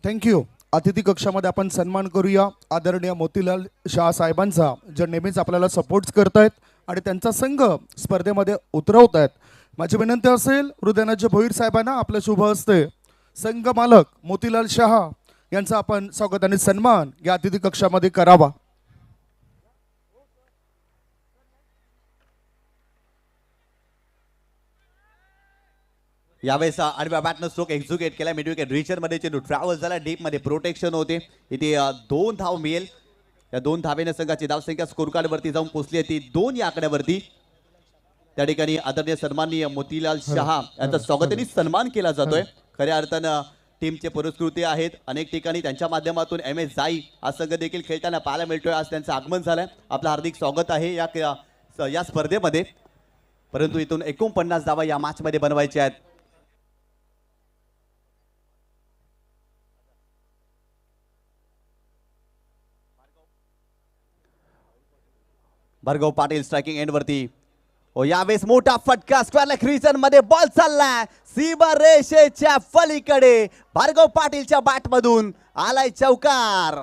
थँक्यू. अतिथी कक्षामध्ये आपण सन्मान करूया आदरणीय मोतीलाल शाह साहेबांचा, जे नेहमीच आपल्याला सपोर्ट करतायत आणि त्यांचा संघ स्पर्धेमध्ये उतरवत आहेत. माझी विनंती असेल हृदयनाथ भोईर साहेबांना आपल्या शुभ हस्ते संघ मालक मोतीलाल शाह यांचा आपण स्वागत आणि सन्मान या अतिथी कक्षामध्ये करावा. यावेळेस आडव्या बॅटनं स्ट्रोक एक्झिक्यूट केला, मिड विकेट रिचर मध्ये चेंडू ट्रॅव्हल झाला, डीप मध्ये प्रोटेक्शन होते, इथे 2 धाव मिळेल. या 2 धावेने संघाची धावसंख्या स्कोर कार्ड वरती जाऊन पोहोचली आहे ती 2 या आकड्यावरती. त्या ठिकाणी आदरणीय सन्माननीय मोतीलाल शहा यांचा स्वागताने सन्मान केला जातोय. खऱ्या अर्थानं टीमचे पुरस्कृते आहेत अनेक ठिकाणी, त्यांच्या माध्यमातून MS जाई हा संघ देखील खेळताना पाहायला मिळतोय. आज त्यांचं आगमन झालंय, आपलं हार्दिक स्वागत आहे या स्पर्धेमध्ये. परंतु इथून 49 धावा या मॅच मध्ये बनवायचे आहेत. भार्गव पाटील स्ट्रायकिंग एंड वरती. यावेळेस मोठा फटका, स्क्वेअर लेग रिजन मध्ये बॉल चाललाय सीमा रेषेच्या पलीकडे, भार्गव पाटीलच्या बॅट मधून आलाय चौकार.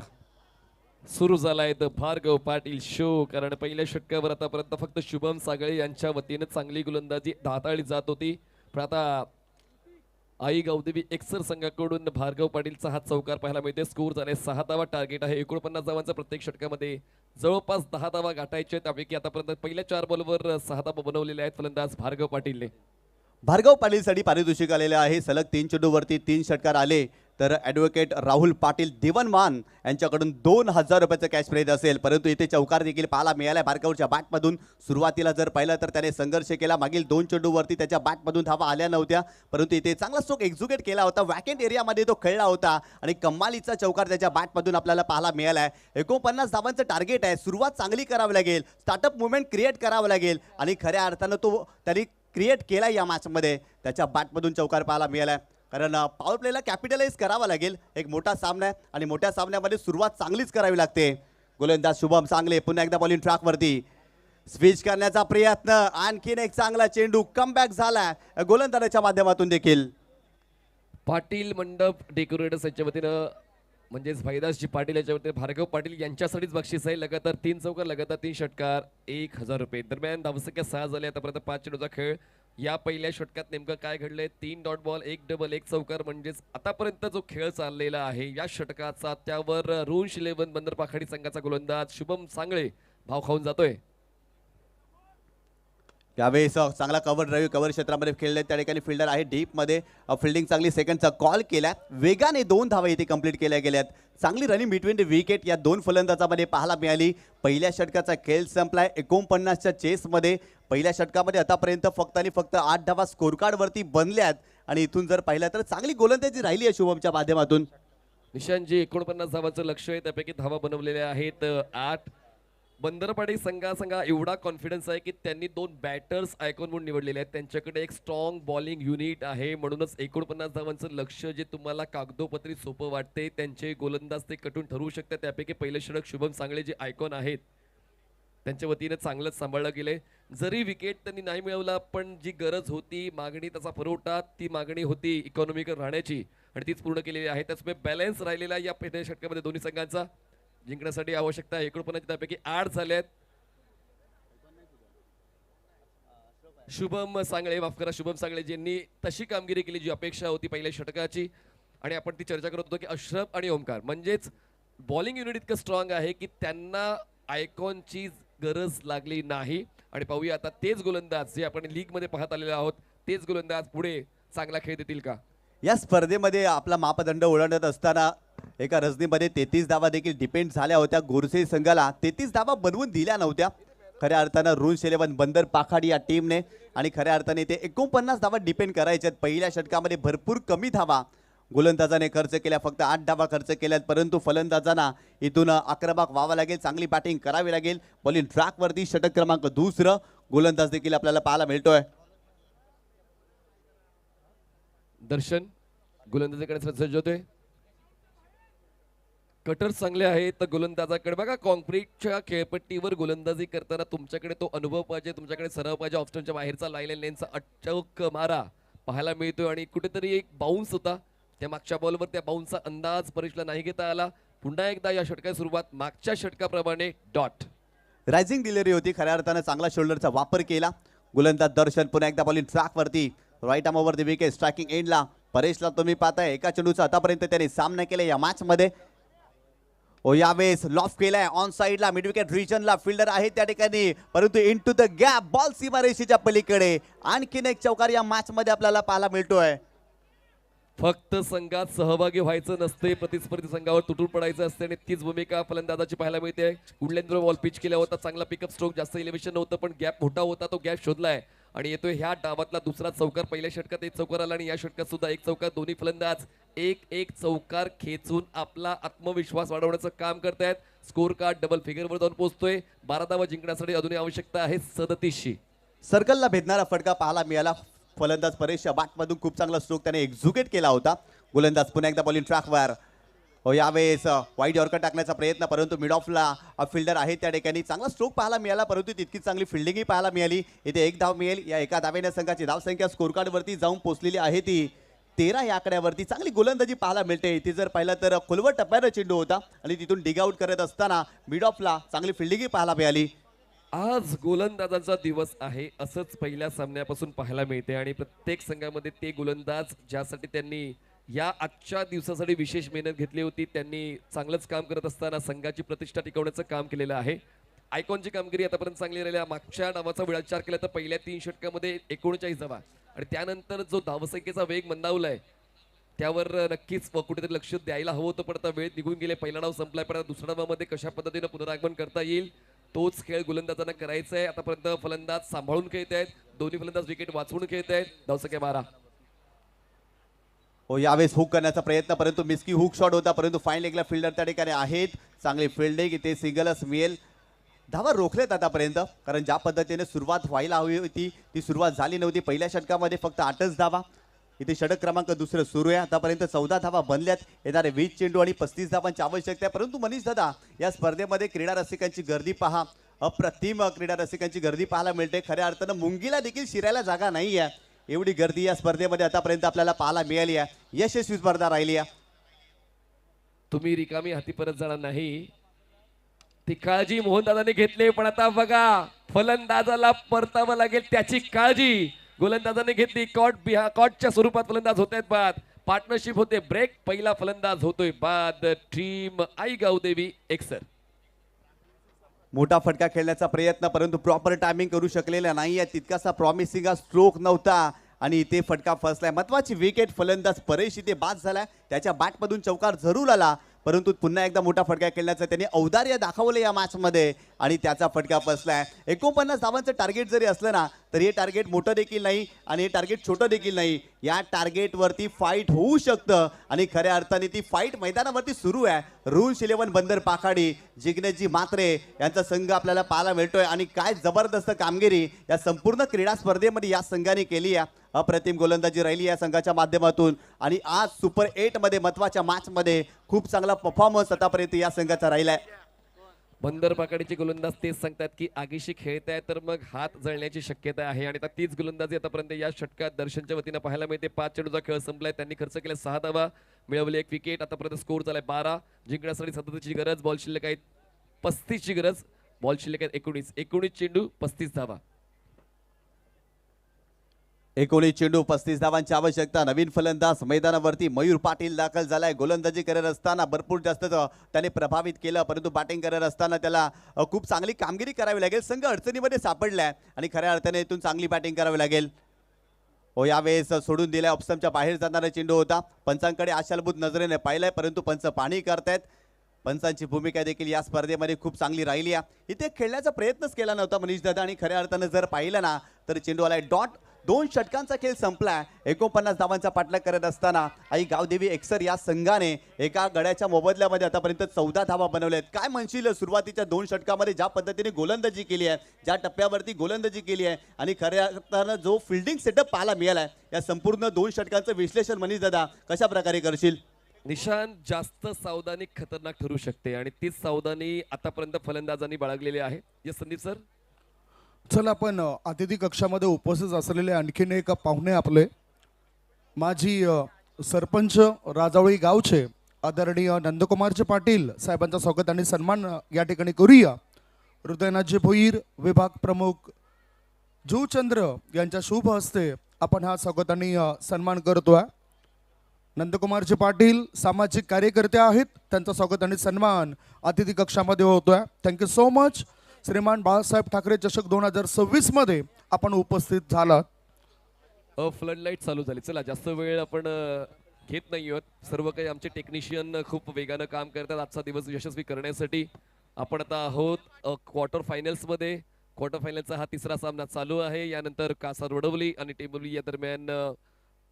सुरू झालाय द भार्गव पाटील शो, कारण पहिल्या षटकावर आतापर्यंत फक्त शुभम सागळे यांच्या वतीने चांगली गोलंदाजी हाताळली जात होती. पण आता आई गावदेवी एक्सर संघाकडून भार्गव पाटीलचा हा चौकार पाहायला मिळते. स्कोर झाले 6 धावा, टार्गेट आहे 49 धावांचा. प्रत्येक षटकामध्ये जवळपास 10 धावा गाठायचे, त्यापैकी आतापर्यंत पहिल्या 4 बॉलवर 6 धावा बनवलेल्या आहेत फलंदाज भार्गव पाटीलने. भार्गव पाटीलसाठी पारितोषिक आलेले आहे. सलग 3 चेंडूवरती 3 षटकार आले तर ॲडव्होकेट राहुल पाटील दिवनमान यांच्याकडून 2000 रुपयाचं कॅश प्राइज असेल. परंतु इथे चौकार देखील पाहायला मिळाला भार्गवच्या बॅटमधून. सुरुवातीला जर पाहिलं तर त्याने संघर्ष केला, मागील 2 चेंडूवरती त्याच्या बॅटमधून धावा आल्या नव्हत्या, परंतु इथे चांगला स्ट्रोक एक्झिक्यूट केला होता. वॅकेंट एरियामध्ये तो खेळला होता आणि कमालीचा चौकार त्याच्या बॅटमधून आपल्याला पाहायला मिळाला आहे. 49 धावांचं टार्गेट आहे. सुरुवात चांगली करावी लागेल, स्टार्टअप मुवमेंट क्रिएट करावं लागेल आणि खऱ्या अर्थानं तो त्यांनी क्रिएट केला या मॅचमध्ये. त्याच्या बॅटमधून चौकार पाहायला मिळाला, कारण पॉवर प्लेला कॅपिटलाइज करावा लागेल. एक मोठा सामना आहे आणि मोठ्या सामन्यामध्ये सुरुवात चांगलीच करावी लागते. गोलंदाज शुभम सांगले पुन्हा एकदा बॉलिंग ट्रॅकवरती, स्विच करण्याचा प्रयत्न, आणखीन एक चांगला चेंडू, कमबॅक झाला गोलंदाजाच्या माध्यमातून देखील. पाटील मंडप डेकोरेटर्स यांच्या वतीनं म्हणजेच भाईदासजी पाटील याच्या वतीने भार्गव पाटील यांच्यासाठीच बक्षीस आहे. लगातार 3 चौकार, लगातार 3 षटकार, 1000 रुपये. दरम्यान धावसंख्या 6 झाली आतापर्यंत 5 चेंडूचा खेळ. या पहिल्या षटकात नेमकं काय घडलंय? 3 डॉट बॉल, 1 डबल, 1 चौकार, म्हणजेच आतापर्यंत जो खेळ चाललेला आहे या षटकाचा, त्यावर रुंश 11 बंदर पाखाडी संघाचा गोलंदाज शुभम सांगळे भाव खाऊन जातोय. यावेळेस चांगला कव्हर ड्राईव्ह कव्हर क्षेत्रामध्ये खेळले, त्या ठिकाणी फिल्डर आहे डीप मध्ये, फिल्डिंग चांगली, सेकंडचा कॉल केला, वेगाने 2 धावा इथे कंप्लीट केल्या गेल्यात. चांगली रनिंग बिटवीन द विकेट या 2 फलंदाजामध्ये पाहायला मिळाली. पहिल्या षटकाचा खेळ संपलाय 49च्या चेसमध्ये. पहिल्या षटकामध्ये आतापर्यंत फक्त आणि फक्त 8 धावा स्कोर कार्ड वरती बनल्यात आणि इथून जर पाहिलं तर चांगली गोलंदाजी राहिली आहे शुभमच्या माध्यमातून. निशांजी 49 धावांचं लक्ष आहे, त्यापैकी धावा बनवलेल्या आहेत 8. बंदरपाडी संघा एवढा कॉन्फिडन्स आहे की त्यांनी 2 बॅटर्स आयकॉन म्हणून निवडलेले आहेत. त्यांच्याकडे एक स्ट्रॉंग बॉलिंग युनिट आहे, म्हणूनच 49 धावांचं लक्ष जे तुम्हाला कागदोपत्री सोपं वाटते, त्यांचे गोलंदाज ते कटून ठरवू शकतात. त्यापैकी पहिले षटक शुभम सांगळे जे आयकॉन आहेत त्यांच्या वतीने चांगलंच सांभाळलं गेले. जरी विकेट त्यांनी नाही मिळवला, पण जी गरज होती, मागणी, त्याचा पुरवठा, ती मागणी होती इकॉनॉमिकल राहण्याची आणि तीच पूर्ण केलेली आहे. त्याचमुळे बॅलन्स राहिलेला या पहिल्या षटकामध्ये दोन्ही संघांचा. जिंकण्यासाठी आवश्यकता 49 त्यापैकी 8 झाल्यात. शुभम सांगळे ज्यांनी तशी कामगिरी केली जी अपेक्षा होती पहिल्या षटकाची, आणि आपण ती चर्चा करत होतो की अश्रफ आणि ओमकार म्हणजेच बॉलिंग युनिट इतकं स्ट्रॉंग आहे की त्यांना आयकॉनची गरज लागली नाही. आणि पाहूया आता तेच गोलंदाज जे आपण लीग मध्ये पाहत आलेले आहोत, तेच गोलंदाज पुढे चांगला खेळ देतील का? या स्पर्धेमध्ये आपला मापदंड ओलांडत असताना एका रजनीमध्ये 33 धावा देखील डिपेंड झाल्या होत्या. गोरसे संघाला 33 धावा बनवून दिल्या नव्हत्या खऱ्या अर्थानं रुंश 11 बंदर पाखाडी या टीमने, आणि खऱ्या अर्थाने ते 49 धावा डिपेंड करायच्यात. पहिल्या षटकामध्ये भरपूर कमी धावा गोलंदाजाने खर्च केल्या, फक्त 8 धावा खर्च केल्यात. परंतु फलंदाजांना इथून आक्रमक व्हावं लागेल, चांगली बॅटिंग करावी लागेल. बॉलिंग ट्रॅकवरती षटक क्रमांक 2 गोलंदाज देखील आपल्याला पाहायला मिळतोय. दर्शन गोलंदाजी करण्यासाठी सज्ज होतोय. कटर चांगले आहेत तर गोलंदाजाकडे बघा, कॉन्क्रीटच्या खेळपट्टीवर गोलंदाजी करताना तुमच्याकडे तो अनुभव पाहिजे, तुमच्याकडे सराव पाहिजे. ऑफस्टनच्या बाहेरचा लाईन लेनचा अटक मारा पाहायला मिळतोय आणि कुठेतरी एक बाउन्स होता त्या मागच्या बॉलवर. त्या बाउन्सचा अंदाज परेशला नाही घेता आला. पुन्हा एकदा या षटकाची सुरुवात मागच्या षटकाप्रमाणे डॉट. रायझिंग डिलिव्हरी होती, खऱ्या अर्थानं चांगला शोल्डरचा वापर केला. गोलंदाज दर्शन पुन्हा एकदा बॉलिंग ट्रॅकवरती, right arm over the wicket, striking एंडला. परेशला तुम्ही पाहताय एका चेंडूचा आतापर्यंत त्याने सामना केला या मॅच मध्ये. यावेळेस लॉफ केलाय ऑन साइडला, मिड विकेट रिजनला फिल्डर आहे त्या ठिकाणी, परंतु into the gap ball सीमारेषेच्या पलीकडे. आणखीन एक चौकार या मॅच मध्ये आपल्याला पाहायला मिळतोय. फक्त संघात सहभागी व्हायचं नसते, प्रतिस्पर्धी संघावर तुटून पडायचं असते आणि तीच भूमिका फलंदाजाची पाहायला मिळते. वुडलँड बॉल पिच केला होता, चांगला पिकअप स्ट्रोक, जास्त इलेव्हेशन नव्हतं पण गॅप मोठा होता, तो गॅप शोधलाय आणि येतोय ह्या डावातला दुसरा चौकार. पहिल्या षटकात एक चौकार आला आणि या षटकात सुद्धा एक चौकार. दोन्ही फलंदाज एक एक चौकार खेचून आपला आत्मविश्वास वाढवण्याचं काम करतायत. स्कोर कार्ड डबल फिगरवर जाऊन पोहोचतोय. 12 धावा जिंकण्यासाठी अजूनही आवश्यकता आहे 37ची. सर्कलला भेदणारा फटका पाहायला मिळाला. फलंदाज परेशच्या बॅटमधून खूप चांगला स्ट्रोक त्याने एक्झिक्यूट केला होता. गोलंदाज पुन्हा एकदा बॉलिंग ट्रॅकवर. यावेळेस वाईड यॉर्कर टाकण्याचा प्रयत्न, परंतु मिड ऑफला फिल्डर आहे त्या ठिकाणी. चांगला स्ट्रोक पाहायला मिळाला, परंतु तितकीच चांगली फिल्डिंगही पाहायला मिळाली. इथे एक धाव मिळेल. या एका धावेने संघाची धावसंख्या स्कोर कार्डवरती जाऊन पोहोचलेली आहे ती 13 या आकड्यावरती. चांगली गोलंदाजी पाहायला मिळते. इथे जर पाहिलं तर खोलवर टप्प्यानं चेंडू होता आणि तिथून डिग आउट करत असताना मिड ऑफला चांगली फिल्डिंगही पाहायला मिळाली. आज गोलंदाजांचा दिवस आहे असंच पहिल्या सामन्यापासून पाहायला मिळते आणि प्रत्येक संघामध्ये ते गोलंदाज ज्यासाठी त्यांनी या आजच्या दिवसासाठी विशेष मेहनत घेतली होती, त्यांनी चांगलंच काम करत असताना संघाची प्रतिष्ठा टिकवण्याचं काम केलेलं आहे. आयकॉनची कामगिरी आतापर्यंत चांगली राहिली. मागच्या डावाचा विचार केला तर पहिल्या 3 षटकामध्ये 39 धावा आणि त्यानंतर जो धावसंख्येचा वेग मंदावलाय त्यावर नक्कीच कुठेतरी लक्ष द्यायला हवं होतं, पण आता वेळ निघून गेले. पहिला डाव संपलाय, पण आता दुसऱ्या डावामध्ये कशा पद्धतीनं पुनरागमन करता येईल तोच खेळ गोलंदाजांना करायचा आहे. आतापर्यंत फलंदाज सांभाळून खेळत आहेत, दोन्ही फलंदाज विकेट वाचवून खेळत आहेत. धावसंख्या 12. यावेळेस हुक करण्याचा प्रयत्न, परंतु मिस्की हुक शॉट होता, परंतु फाईन लेगला फिल्डर त्या ठिकाणी आहेत. चांगली फिल्डिंग, इथे सिंगलच मिळेल. धावा रोखलेत आतापर्यंत, कारण ज्या पद्धतीने सुरुवात व्हायला हवी होती ती सुरुवात झाली नव्हती. पहिल्या षटकामध्ये फक्त 8च धावा. इथे षटक क्रमांक दुसरं सुरू आहे. आतापर्यंत 14 धावा बनल्यात. येणारे 20 चेंडू आणि 35 धावांची आवश्यकता आहे. परंतु मनीष दादा, या स्पर्धेमध्ये क्रीडा रसिकांची गर्दी पहा, अप्रतिम क्रीडा रसिकांची गर्दी पाहायला मिळते. खऱ्या अर्थानं मुंगीला देखील शिरायला जागा नाही आहे, एवढी गर्दी या स्पर्धेमध्ये आतापर्यंत आपल्याला पाहायला मिळाली आहे. यशस्वी स्पर्धा राहिली आहे. तुम्ही रिकामी हाती परत जाणार नाही, ती काळजी मोहनदादांनी घेतली. पण आता बघा, फलंदाजाला परतावं लागेल त्याची काळजी गोलंदाजाने घेतली. कॉटच्या स्वरूपात फलंदाज होत आहेत बाद. पार्टनरशिप होते ब्रेक. पहिला फलंदाज होतोय बाद. टीम आई गावदेवी एक्सर. मोठा फटका खेळण्याचा प्रयत्न, परंतु प्रॉपर टायमिंग करू शकलेला नाहीये. तितकासा प्रॉमिसिंग स्ट्रोक नव्हता आणि इथे फटका फसलाय. महत्वाची विकेट. फलंदाज परेश इथे बाद झालाय. त्याच्या बॅटमधून चौकार जरूर आला, परंतु पुन्हा एकदा मोठा फटका खेळण्याचं त्यांनी औदार्य दाखवलं या मॅचमध्ये आणि त्याचा फटका फसलाय. 49 धावांचं टार्गेट जरी असलं ना, तर हे टार्गेट मोठं देखील नाही आणि हे टार्गेट छोटं देखील नाही. या टार्गेटवरती फाईट होऊ शकतं आणि खऱ्या अर्थाने ती फाईट मैदानावरती सुरू आहे. रूल्स 11 बंदर पाखाडी, जिग्नेशजी म्हात्रे यांचा संघ आपल्याला पाहायला मिळतोय आणि काय जबरदस्त कामगिरी या संपूर्ण क्रीडा स्पर्धेमध्ये या संघाने केली आहे. अप्रतिम गोलंदाजी राहिली या संघाच्या माध्यमातून आणि आज सुपर 8 मध्ये महत्वाच्या मॅच मध्ये खूप चांगला परफॉर्मन्स आतापर्यंत या संघाचा राहिलाय. बंदर पाकाडीचे गोलंदाज तेच सांगतात की आगीशी खेळताय तर मग हात जळण्याची शक्यता आहे आणि आता तीच गोलंदाजी आतापर्यंत या षटकात दर्शनच्या वतीनं पाहायला मिळते. 5 चेंडूचा खेळ संपलाय. त्यांनी खर्च केला 6 धावा, मिळवले 1 विकेट. आतापर्यंत स्कोर झालाय 12. जिंकण्यासाठी 37ची गरज, बॉल शिल्लक आहेत 35ची गरज, बॉल शिल्लक आहेत 19 चेंडू 35 धावा. 19 चेंडू 35 धावांची आवश्यकता. नवीन फलंदाज मैदानावरती मयूर पाटील दाखल झालाय. गोलंदाजी करत असताना भरपूर जास्त त्याने प्रभावित केलं, परंतु बॅटिंग करत असताना त्याला खूप चांगली कामगिरी करावी लागेल. संघ अडचणीमध्ये सापडलाय आणि खऱ्या अर्थाने इथून चांगली बॅटिंग करावी लागेल. यावेळेस सोडून दिलाय. ऑप्शनच्या बाहेर जाणारा चेंडू होता. पंचांकडे आशालभूत नजरेने पाहिलाय, परंतु पंच पाणी करतायत. पंचांची भूमिका देखील या स्पर्धेमध्ये खूप चांगली राहिली आहे. इथे खेळण्याचा प्रयत्नच केला नव्हता मनीष दादा आणि खऱ्या अर्थानं जर पाहिलं ना तर चेंडू आलाय डॉट. 2 षटकांचा खेळ संपलाय. 49 धावांचा पाठलाग करत असताना आई गावदेवी एक्सर या संघाने एका गड्याच्या मोबदल्यामध्ये आतापर्यंत 14 धावा बनवल्यात. काय म्हणशील सुरुवातीच्या 2 षटकामध्ये ज्या पद्धतीने गोलंदाजी केली आहे, ज्या टप्प्यावरती गोलंदाजी केली आहे आणि खऱ्या अर्थानं जो फिल्डिंग सेटअप पाहायला मिळालाय, या संपूर्ण 2 षटकांचं विश्लेषण मनीष दादा कशा प्रकारे करशील? निशान जास्त सावधानी खतरनाक ठरू शकते आणि तीच सावधानी आतापर्यंत फलंदाजांनी बाळगलेली आहे. Yes Sandeep sir. चला आपण अतिथी कक्षामध्ये उपस्थित असलेले आणखीन एक पाहुणे आपले माजी सरपंच राजावळी गावचे आदरणीय नंदकुमारजी पाटील साहेबांचं स्वागत आणि सन्मान या ठिकाणी करूया. हृदयनाथजी भोईर विभाग प्रमुख जुचंद्र यांच्या शुभ हस्ते आपण हा स्वागत आणि सन्मान करतोय. नंदकुमारजी पाटील सामाजिक कार्यकर्ते आहेत, त्यांचं स्वागत आणि सन्मान अतिथी कक्षामध्ये होतोय. Thank you so much. श्रीमान बाळासाहेब ठाकरे चषक 2026 मध्ये आपण उपस्थित झालात. फ्लड लाईट चालू झाली. चला जास्त वेळ आपण घेत नाही आहोत. सर्व काही आमचे टेक्निशियन खूप वेगानं काम करतात आजचा दिवस यशस्वी करण्यासाठी. आपण आता आहोत क्वार्टर फायनल्समध्ये. क्वार्टर फायनलचा हा तिसरा सामना चालू आहे. यानंतर कासार वडवली आणि टेंबुर्ली या दरम्यान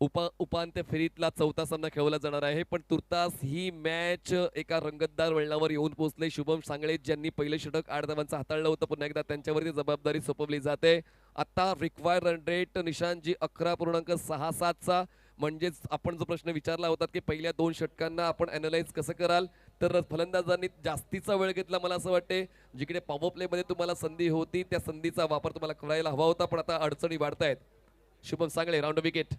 उपांत्य फेरीतला चौथा सामना खेळवला जाणार आहे. पण तुर्तास ही मॅच एका रंगतदार वळणावर येऊन पोहोचले. शुभम सांगळे ज्यांनी पहिले षटक 8 धावांचं हाताळलं होतं, पुन्हा एकदा त्यांच्यावरती जबाबदारी सोपवली जाते. आता रिक्वायर्ड रन रेट निशांतजी 11.67चा. म्हणजेच आपण जो प्रश्न विचारला होता की पहिल्या 2 षटकांना आपण अॅनलाइज कसं कराल, तर फलंदाजांनी जास्तीचा वेळ घेतला. मला असं वाटते जिकडे पॉवर प्ले मध्ये तुम्हाला संधी होती त्या संधीचा वापर तुम्हाला करायला हवा होता, पण आता अडचणी वाढतायत. Shubham Sangle round wicket.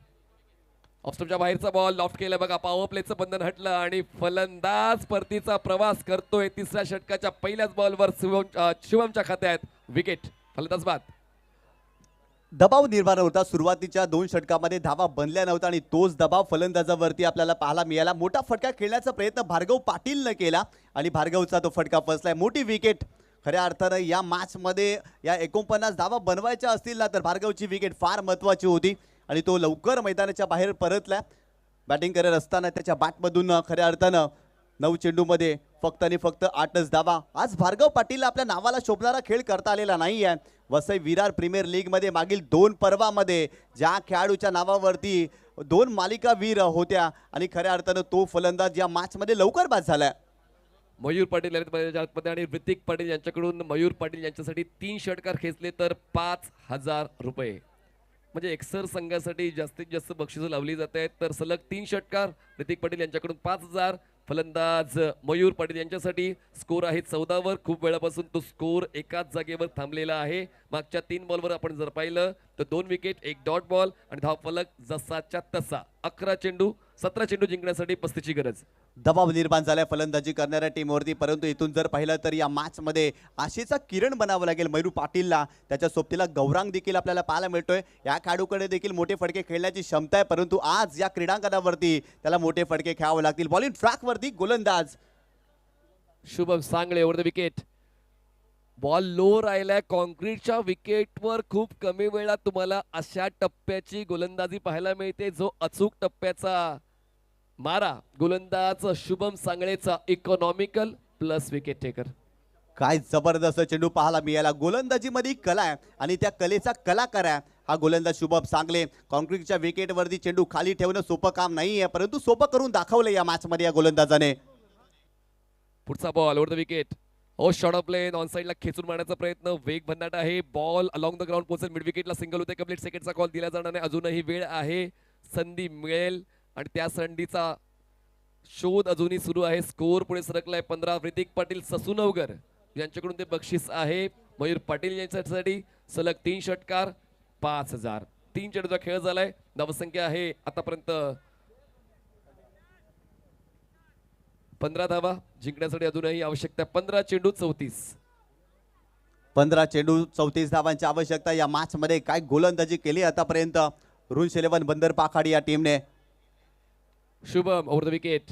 ऑफस्टमच्या बाहेरचा बॉल लॉफ्ट केला बघा. पॉवर प्लेचं बंधन हटलं आणि फलंदाज परतीचा प्रवास करतोय. तिसऱ्या षटकाच्या पहिल्याच बॉलवर शुभमच्या खात्यात विकेट. फलंदाज बाद. दबाव निर्माण होता. सुरुवातीच्या 2 षटकामध्ये धावा बनल्या नव्हत्या आणि तोच दबाव फलंदाजावरती आपल्याला पाहायला मिळाला. मोठा फटका खेळण्याचा प्रयत्न भार्गव पाटीलनं केला आणि भार्गवचा तो फटका फसलाय. मोठी विकेट. खऱ्या अर्थानं या मॅचमध्ये या 49 धावा बनवायच्या असतील ना तर भार्गवची विकेट फार महत्त्वाची होती आणि तो लवकर मैदानाच्या बाहेर परतला. बॅटिंग करत असताना त्याच्या बॅटमधून खऱ्या अर्थानं 9 चेंडूमध्ये फक्त आणि फक्त 8च धावा. आज भार्गव पाटीलला आपल्या नावाला शोभणारा खेळ करता आलेला नाही आहे. वसई विरार प्रीमियर लीगमध्ये मागील 2 पर्वामध्ये ज्या खेळाडूच्या नावावरती 2 मालिकावीर होत्या आणि खऱ्या अर्थानं तो फलंदाज या मॅचमध्ये लवकर बाद झाला. मयूर पाटील आणि ऋतिक पाटील यांच्याकडून मयूर पाटील यांच्यासाठी 3 षटकार खेचले तर 5,000 रुपये. म्हणजे एक्सर संघासाठी जास्तीत जास्त बक्षिसं लावली जात आहेत. तर सलग 3 षटकार ऋतिक पाटील यांच्याकडून 5,000. फलंदाज मयूर पाटील यांच्यासाठी स्कोर आहे 14 खूप वेळापासून तो स्कोर एकाच जागेवर थांबलेला आहे. मागच्या 3 बॉलवर आपण जर पाहिलं तर 2 विकेट 1 डॉट बॉल आणि धावफलक जसाच्या तसा. 17 चेंडू जिंकण्यासाठी 35ची गरज. दबाव निर्माण झालाय फलंदाजी करणाऱ्या टीमवरती, परंतु इथून जर पाहिलं तर या मॅचमध्ये आशेचा किरण बनावं लागेल मयूर पाटीलला. त्याच्या सोबतीला गौरांग देखील आपल्याला पाहायला मिळतोय. या खेळाडूकडे देखील मोठे फटके खेळण्याची क्षमता आहे, परंतु आज या क्रीडांगणावरती त्याला मोठे फटके खेळावे लागतील. बॉलिंग ट्रॅकवरती गोलंदाज Shubham Sangle over the wicket. Ball low राहिलाय. कॉन्क्रीटच्या विकेटवर खूप कमी वेळात तुम्हाला अशा टप्प्याची गोलंदाजी पाहायला मिळते जो अचूक टप्प्याचा मारा. गोलंदाज शुभम सांगळेचा इकॉनॉमिकल प्लस विकेट टेकर. काय जबरदस्त चेंडू पाहायला मिळाला. गोलंदाजीमध्ये कला आहे आणि त्या कलेचा कलाकार आहे हा गोलंदाज शुभम सांगले. कॉन्क्रीटच्या विकेटवरती चेंडू खाली ठेवणं सोपं काम नाही आहे, परंतु सोपं करून दाखवलं या मॅचमध्ये या गोलंदाजाने. पुढचा ball over the wicket. Short of प्लेन ऑन साइडला खेचून मारण्याचा प्रयत्न. वेग भन्नाट आहे. बॉल अलॉंग द ग्राउंड पोहोचेल. मिड विकेटला सिंगल होते. कंप्लीट सेकंडचा कॉल दिला जाणार नाही. अजूनही वेळ आहे. संधी मिळेल आणि त्या संधीचा शोध अजूनही सुरू आहे. स्कोर पुढे सरकलाय 15. ऋतिक पाटील ससुनवगर यांच्याकडून ते बक्षीस आहे. मयूर पाटील यांच्यासाठी सलग 3 षटकार 5,000. 3 चेंडूचा खेळ झालाय. धावसंख्या आहे आतापर्यंत 15 धावा. जिंकण्यासाठी अजूनही आवश्यकता 15 चेंडू 34. 15 चेंडू 34 धावांची आवश्यकता. या मॅच मध्ये काय गोलंदाजी केली आतापर्यंत रूल्स 11 बंदर पाखाडी या टीमने. Shubham over the wicket.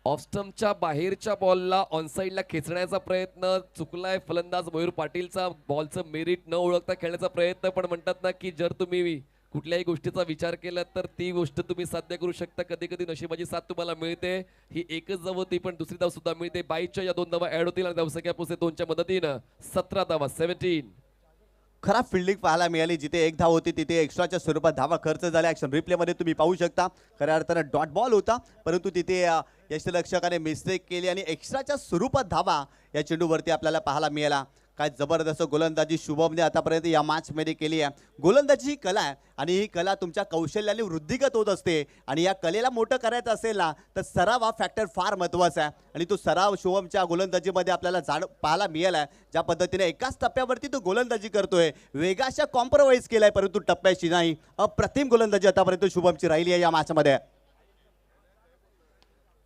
ऑफस्टमच्या बाहेरच्या बॉलला ऑनसाइडला खेचण्याचा प्रयत्न चुकलाय फलंदाज मयूर पाटीलचा. बॉलचं मेरिट न ओळखता खेळण्याचा प्रयत्न, पण म्हणतात ना की जर तुम्ही कुठल्याही गोष्टीचा विचार केला तर ती गोष्ट तुम्ही साध्य करू शकता. कधी कधी नशिबाची साथ तुम्हाला मिळते. ही एकच धाव होती पण दुसरी धाव सुद्धा मिळते. 22च्या या 2 धावा ऍड होतील आणि धावसंख्या पोहोचते 2च्या मदतीनं 17 धावा 17. खराब फिल्डिंग पाहायला मिळाली. जिथे 1 धाव होती तिथे एक्स्ट्राच्या स्वरूपात धावा खर्च झाल्या. ऍक्शन रिप्ले मध्ये तुम्ही पाहू शकता. खऱ्या अर्थानं डॉट बॉल होता, परंतु तिथे यष्टिरक्षकाने मिस्टेक केली आणि एक्स्ट्राच्या स्वरूपात धावा या चेंडूवरती आपल्याला पाहायला मिळाला. काय जबरदस्त गोलंदाजी शुभमने आतापर्यंत या मॅचमध्ये केली आहे. गोलंदाजी ही कला आहे आणि ही कला तुमच्या कौशल्याने वृद्धिगत होत असते आणि या कलेला मोठं करायचं असेल ना तर सराव हा फॅक्टर फार महत्त्वाचा आहे आणि तो सराव शुभमच्या गोलंदाजीमध्ये आपल्याला पाहायला मिळाला. ज्या पद्धतीने एकाच टप्प्यावरती तो गोलंदाजी करतोय, वेगाशा कॉम्प्रोमाइज केलाय परंतु टप्प्याशी नाही. अप्रतिम गोलंदाजी आतापर्यंत शुभमची राहिली आहे या मॅचमध्ये.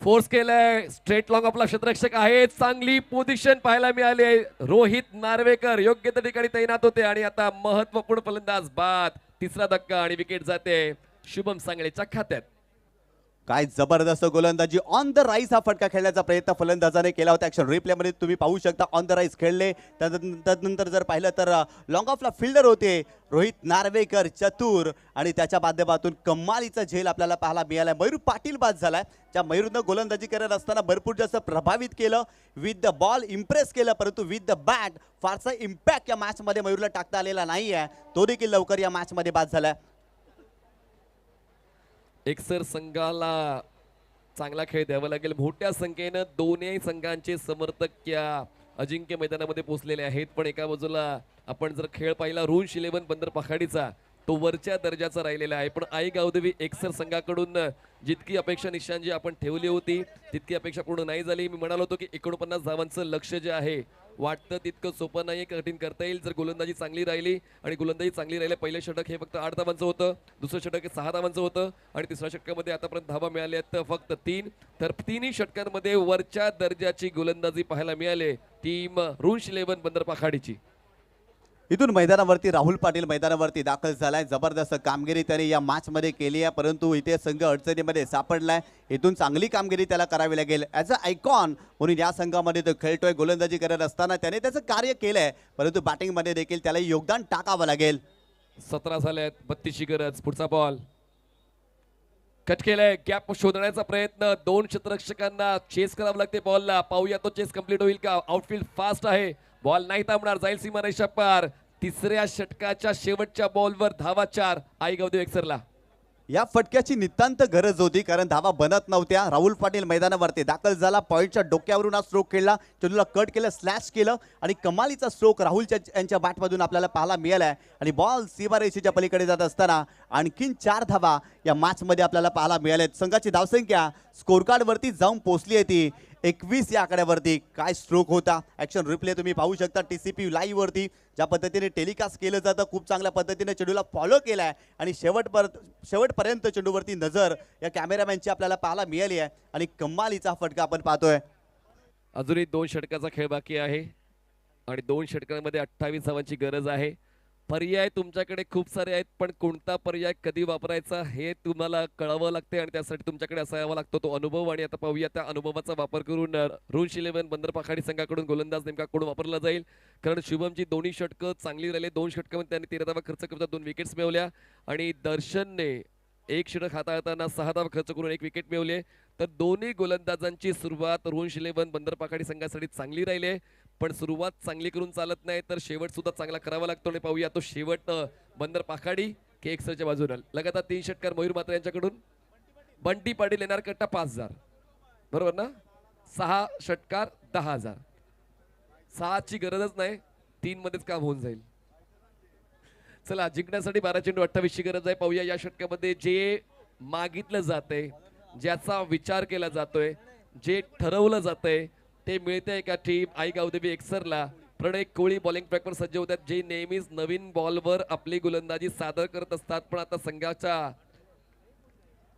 फोर्स केलंय, स्ट्रेट लॉंग आपला क्षेत्ररक्षक आहे, चांगली पोझिशन पाहायला मिळाली आहे. रोहित नार्वेकर योग्य त्या ठिकाणी तैनात होते आणि आता महत्वपूर्ण फलंदाज बाद. तिसरा धक्का आणि विकेट जाते शुभम सांगळेच्या खात्यात. काय जबरदस्त गोलंदाजी, ऑन द राईस हा फटका खेळण्याचा प्रयत्न फलंदाजाने केला होता. ऍक्शन रिप्ले मध्ये तुम्ही पाहू शकता ऑन द राईस खेळले. त्यानंतर जर पाहिलं तर लॉंग ऑफला फिल्डर होते रोहित नार्वेकर, चतुर आणि त्याच्या माध्यमातून कमालीचा झेल आपल्याला पाहायला मिळाला. मयूर पाटील बाद झालाय. त्या मयूरनं गोलंदाजी करत असताना भरपूर जास्त प्रभावित केलं, विथ द बॉल इम्प्रेस केलं, परंतु विथ द बॅट फारसा इम्पॅक्ट या मॅच मध्ये मयूरला टाकता आलेला नाहीये. तो देखील लवकर या मॅच मध्ये बाद झालाय. एकसर संघाला चांगला खेळ द्यावा लागेल. मोठ्या संख्येनं दोन्ही संघांचे समर्थक या अजिंक्य मैदानामध्ये पोहोचलेले आहेत. पण एका बाजूला आपण जर खेळ पाहिला रुंश 11 बंदर पखाडीचा, तो वरच्या दर्जाचा राहिलेला आहे. पण आई गावदेवी एकसर संघाकडून जितकी अपेक्षा निशांची आपण ठेवली होती तितकी अपेक्षा पूर्ण नाही झाली. मी म्हणालो होतो की 49 धावांचं लक्ष जे आहे वाटतं तितकं सोपं नाही, कठीण करता येईल जर गोलंदाजी चांगली राहिली. आणि गोलंदाजी चांगली राहिली. पहिलं षटक हे फक्त 8 धावांचं होतं, दुसरं षटक हे 6 धावांचं होतं आणि तिसऱ्या षटकामध्ये आतापर्यंत धावा मिळाल्या आहेत फक्त 3. तर तिन्ही षटकांमध्ये वरच्या दर्जाची गोलंदाजी पाहायला मिळाली टीम रुंश 11 बंदर पखाडीची. इथून मैदानावरती राहुल पाटील मैदानावरती दाखल झालाय. जबरदस्त कामगिरी त्याने या मॅच मध्ये केली आहे, परंतु इथे संघ अडचणीमध्ये सापडलाय. इथून चांगली कामगिरी त्याला करावी लागेल. ॲज अ आयकॉन म्हणून या संघामध्ये तो खेळतोय. गोलंदाजी करत असताना त्याने त्याचं कार्य केलंय, परंतु बॅटिंगमध्ये देखील त्याला योगदान टाकावं लागेल. 17 झाल्यात, 32ची गरज. पुढचा बॉल कट केलाय, गॅप शोधण्याचा प्रयत्न. 2 क्षेत्ररक्षकांना चेस करावं लागते बॉलला. पाहूया तो चेस कंप्लीट होईल का. आउटफील्ड फास्ट आहे, बॉल नाही थांबणार, जाईल सीमारेषा पार. तिसऱ्या षटकाच्या शेवटच्या बॉलवर धावा 4 आई गावदेवी एकसरला. या फटक्याची नितांत गरज होती, कारण धावा बनत नव्हत्या. राहुल पाटील मैदानावरती दाखल झाला. पॉईंटच्या डोक्यावरून हा स्ट्रोक खेळला, चेंडूला कट केलं, स्लॅश केलं आणि कमालीचा स्ट्रोक राहुलच्या यांच्या बॅटमधून आपल्याला पाहायला मिळालाय. आणि बॉल सीमारेषेच्या पलीकडे जात असताना आणखीन 4 धावा या मॅचमध्ये आपल्याला पाहायला मिळाल्यात. संघाची धावसंख्या स्कोर कार्डवरती जाऊन पोहोचली आहे ती 21 या आकड्यावरती. काय स्ट्रोक होता. ऍक्शन रिप्ले तुम्ही पाहू शकता TCP लाईव्ह वरती ज्या पद्धतीने टेलिकास्ट केलं जातं. खूप चांगल्या पद्धतीने चेंडूला फॉलो केलाय आणि शेवटपर्यंत चेंडूवरती नजर या कॅमेरामॅनची आपल्याला पाहायला मिळाली आहे आणि कमालीचा फटका आपण पाहतोय. अजूनही 2 षटकाचा खेळ बाकी आहे आणि 2 षटकांमध्ये 28 धावांची गरज आहे. पर्याय तुमच्याकडे खूप सारे आहेत, पण कोणता पर्याय कधी वापरायचा हे तुम्हाला कळावं लागते आणि त्यासाठी तुमच्याकडे असावा लागतो तो अनुभव. आणि आता पाहूया त्या अनुभवाचा वापर करून रुंश 11 बंदर पखाडी संघाकडून गोलंदाज नेमका कोण वापरला जाईल. कारण शुभमची दोन्ही षटकं चांगली राहिले. 2 षटकांमध्ये त्यांनी 13 धावा खर्च करता 2 विकेट्स मिळवल्या आणि दर्शनने 1 षटक हाताळताना 6 धावा खर्च करून 1 विकेट मिळवले. तर दोन्ही गोलंदाजांची सुरुवात रुंश 11 बंदर पखाडी संघासाठी चांगली राहिली आहे. पण सुरुवात चांगली करून चालत नाही, तर शेवट सुद्धा चांगला करावा लागतो. आणि पाहूया तो शेवट बंदर पाखाडी के एकसरच्या बाजूने. लगातार 3 षटकार मयूर मात्रा यांच्याकडून. बंटी पाटील येणार कट्टा 5000 बरोबर ना. 6 षटकार 10,000. 6 ची गरजच नाही, 3 मध्येच काम होऊन जाईल. चला जिंकण्यासाठी 12 चेंडू 28 ची गरज आहे. पाहूया या षटकामध्ये जे मागितलं जातंय, ज्याचा विचार केला जातोय, जे ठरवलं जातंय ते मिळते का टीम आई गावदेवी एकसरला. प्रणय कोळी बॉलिंग ट्रॅकवर सज्ज होतात, जे नेहमीच नवीन बॉलवर आपली गोलंदाजी सादर करत असतात. पण आता संघाच्या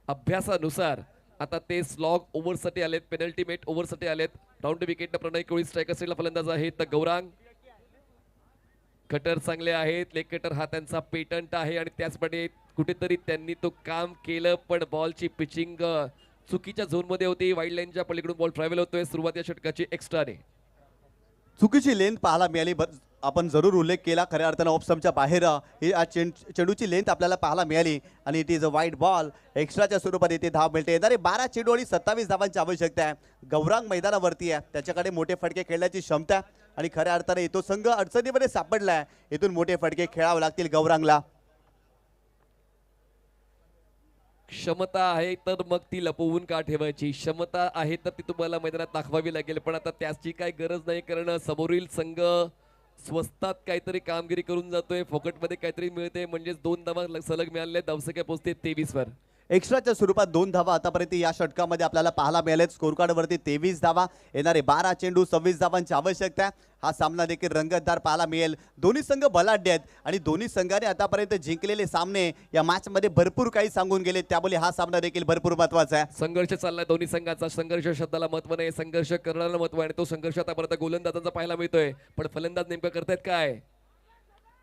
अभ्यासानुसार आता ते स्लॉग ओव्हरसाठी आलेत, पेनल्टी मेट ओव्हरसाठी आलेत. राऊंड विकेट प्रणय कोळी स्ट्रायकर साईडला फलंदाज आहेत. तर गौरांग कटर चांगले आहेत, लेग कटर हा त्यांचा पेटंट आहे आणि त्याचप्रमाणे कुठेतरी त्यांनी तो काम केलं. पण बॉलची पिचिंग चुकीच्या झोनमध्ये होती. वाईड लाईनच्या पलीकडून बॉल ट्रॅव्हल होतोय. सुरुवात या षटकाची एक्स्ट्राने. चुकीची लेंथ पाहायला मिळाली. आपण जरूर उल्लेख केला, खऱ्या अर्थानं ऑफस्टंपच्या बाहेर ही चेंडूची लेंथ आपल्याला पाहायला मिळाली आणि it is a wide ball. एक्स्ट्राच्या स्वरूपात इथे धाव मिळते. येणारे 12 चेंडू आणि 27 धावांची आवश्यकता आहे. गौरांग मैदानावरती आहे, त्याच्याकडे मोठे फटके खेळण्याची क्षमता आणि खऱ्या अर्थाने तो संघ अडचणीमध्ये सापडलाय. इथून मोठे फटके खेळावे लागतील गौरांगला. क्षमता आहे तर मग ती लपवून का ठेवायची. क्षमता आहे तर ती तुम्हाला मैदानात दाखवावी लागेल. पण आता त्याची काही गरज नाही, कारण समोरील संघ स्वस्तात काहीतरी कामगिरी करून जातोय, फुकटमध्ये काहीतरी मिळते, म्हणजेच 2 धावा सलग मिळाले. धावसंख्या पोहोचते 23 वर. एक्स्ट्राच्या स्वरूपात 2 धावा आतापर्यंत या षटकामध्ये आपल्याला पाहायला मिळालेत. स्कोर कार्डवरती 23 धावा, येणारे 12 चेंडू 26 धावांची आवश्यकता आहे. हा सामना देखील रंगतदार पाहायला मिळेल. दोन्ही संघ बलाढ्य आहेत आणि दोन्ही संघाने आतापर्यंत जिंकलेले सामने या मॅचमध्ये भरपूर काही सांगून गेले, त्यामुळे हा सामना देखील भरपूर महत्वाचा आहे. संघर्ष चाललाय दोन्ही संघाचा. संघर्ष शब्दाला महत्व नाही, संघर्ष करण्याला महत्व आहे आणि तो संघर्ष आतापर्यंत गोलंदाजांचा पाहायला मिळतोय. पण फलंदाज नेमकं करतायत काय?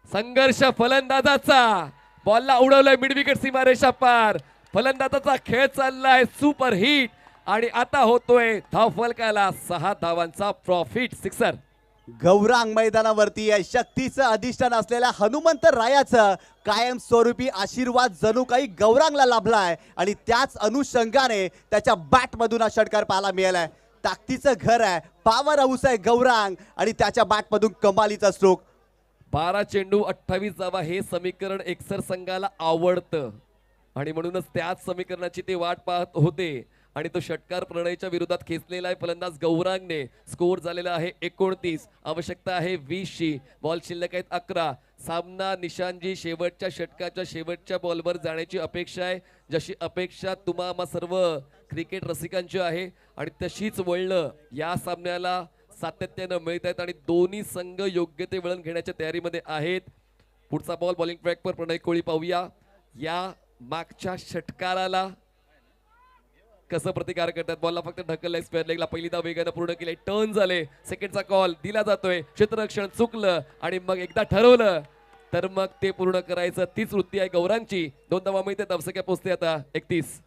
संघर्ष फलंदाजाचा. बॉलला उडवलंय मिड विकेट सीमारेषा पार. फलंदाजाचा खेळ चाललाय सुपर हिट आणि आता होतोय धाव फलकाला 6 धावांचा प्रॉफिट. सिक्सर. गौरांग मैदानावरती आहे शक्तीचं अधिष्ठान असलेल्या हनुमंत रायाचं कायमस्वरूपी आशीर्वाद जणू काही गौरांगला लाभलाय आणि त्याच अनुषंगाने त्याच्या बॅटमधून हा षटकार पाहायला मिळालाय. ताकदीचं घर आहे, पॉवर हाऊस आहे गौरांग आणि त्याच्या बॅटमधून कमालीचा स्ट्रोक. 12 चेंडू 28 धावा हे समीकरण एकसर संघाला आवडतं आणि म्हणूनच त्याच समीकरणाची ते वाट पाहत होते आणि तो षटकार प्रणयच्या विरोधात खेचलेला आहे फलंदाज गौरांगने. स्कोर झालेला आहे 29, आवश्यकता आहे 20ची. बॉल शिल्लक आहेत 11. सामना निशांजी शेवटच्या षटकाच्या शेवटच्या बॉलवर जाण्याची अपेक्षा आहे, जशी अपेक्षा तुम्हा सर्व क्रिकेट रसिकांची आहे आणि तशीच वळणं या सामन्याला सातत्यानं मिळत आहेत आणि दोन्ही संघ योग्य ते वळण घेण्याच्या तयारीमध्ये आहेत. पुढचा बॉल बॉलिंग ट्रॅकवर प्रणय कोळी पाहूया. या मागच्या षटकाराला कसं प्रतिकार करतात. बॉलला फक्त ढकललंय स्क्वेअर लेगला. पहिली धाव वेगानं पूर्ण केली. टर्न झाले. सेकंडचा कॉल दिला जातोय. क्षेत्ररक्षण चुकलं आणि मग एकदा ठरवलं तर मग ते पूर्ण करायचं. तीच वृत्ती आहे गौरांगची. 2 धावा मिळते. धावसंख्या पोहोचते आता 31.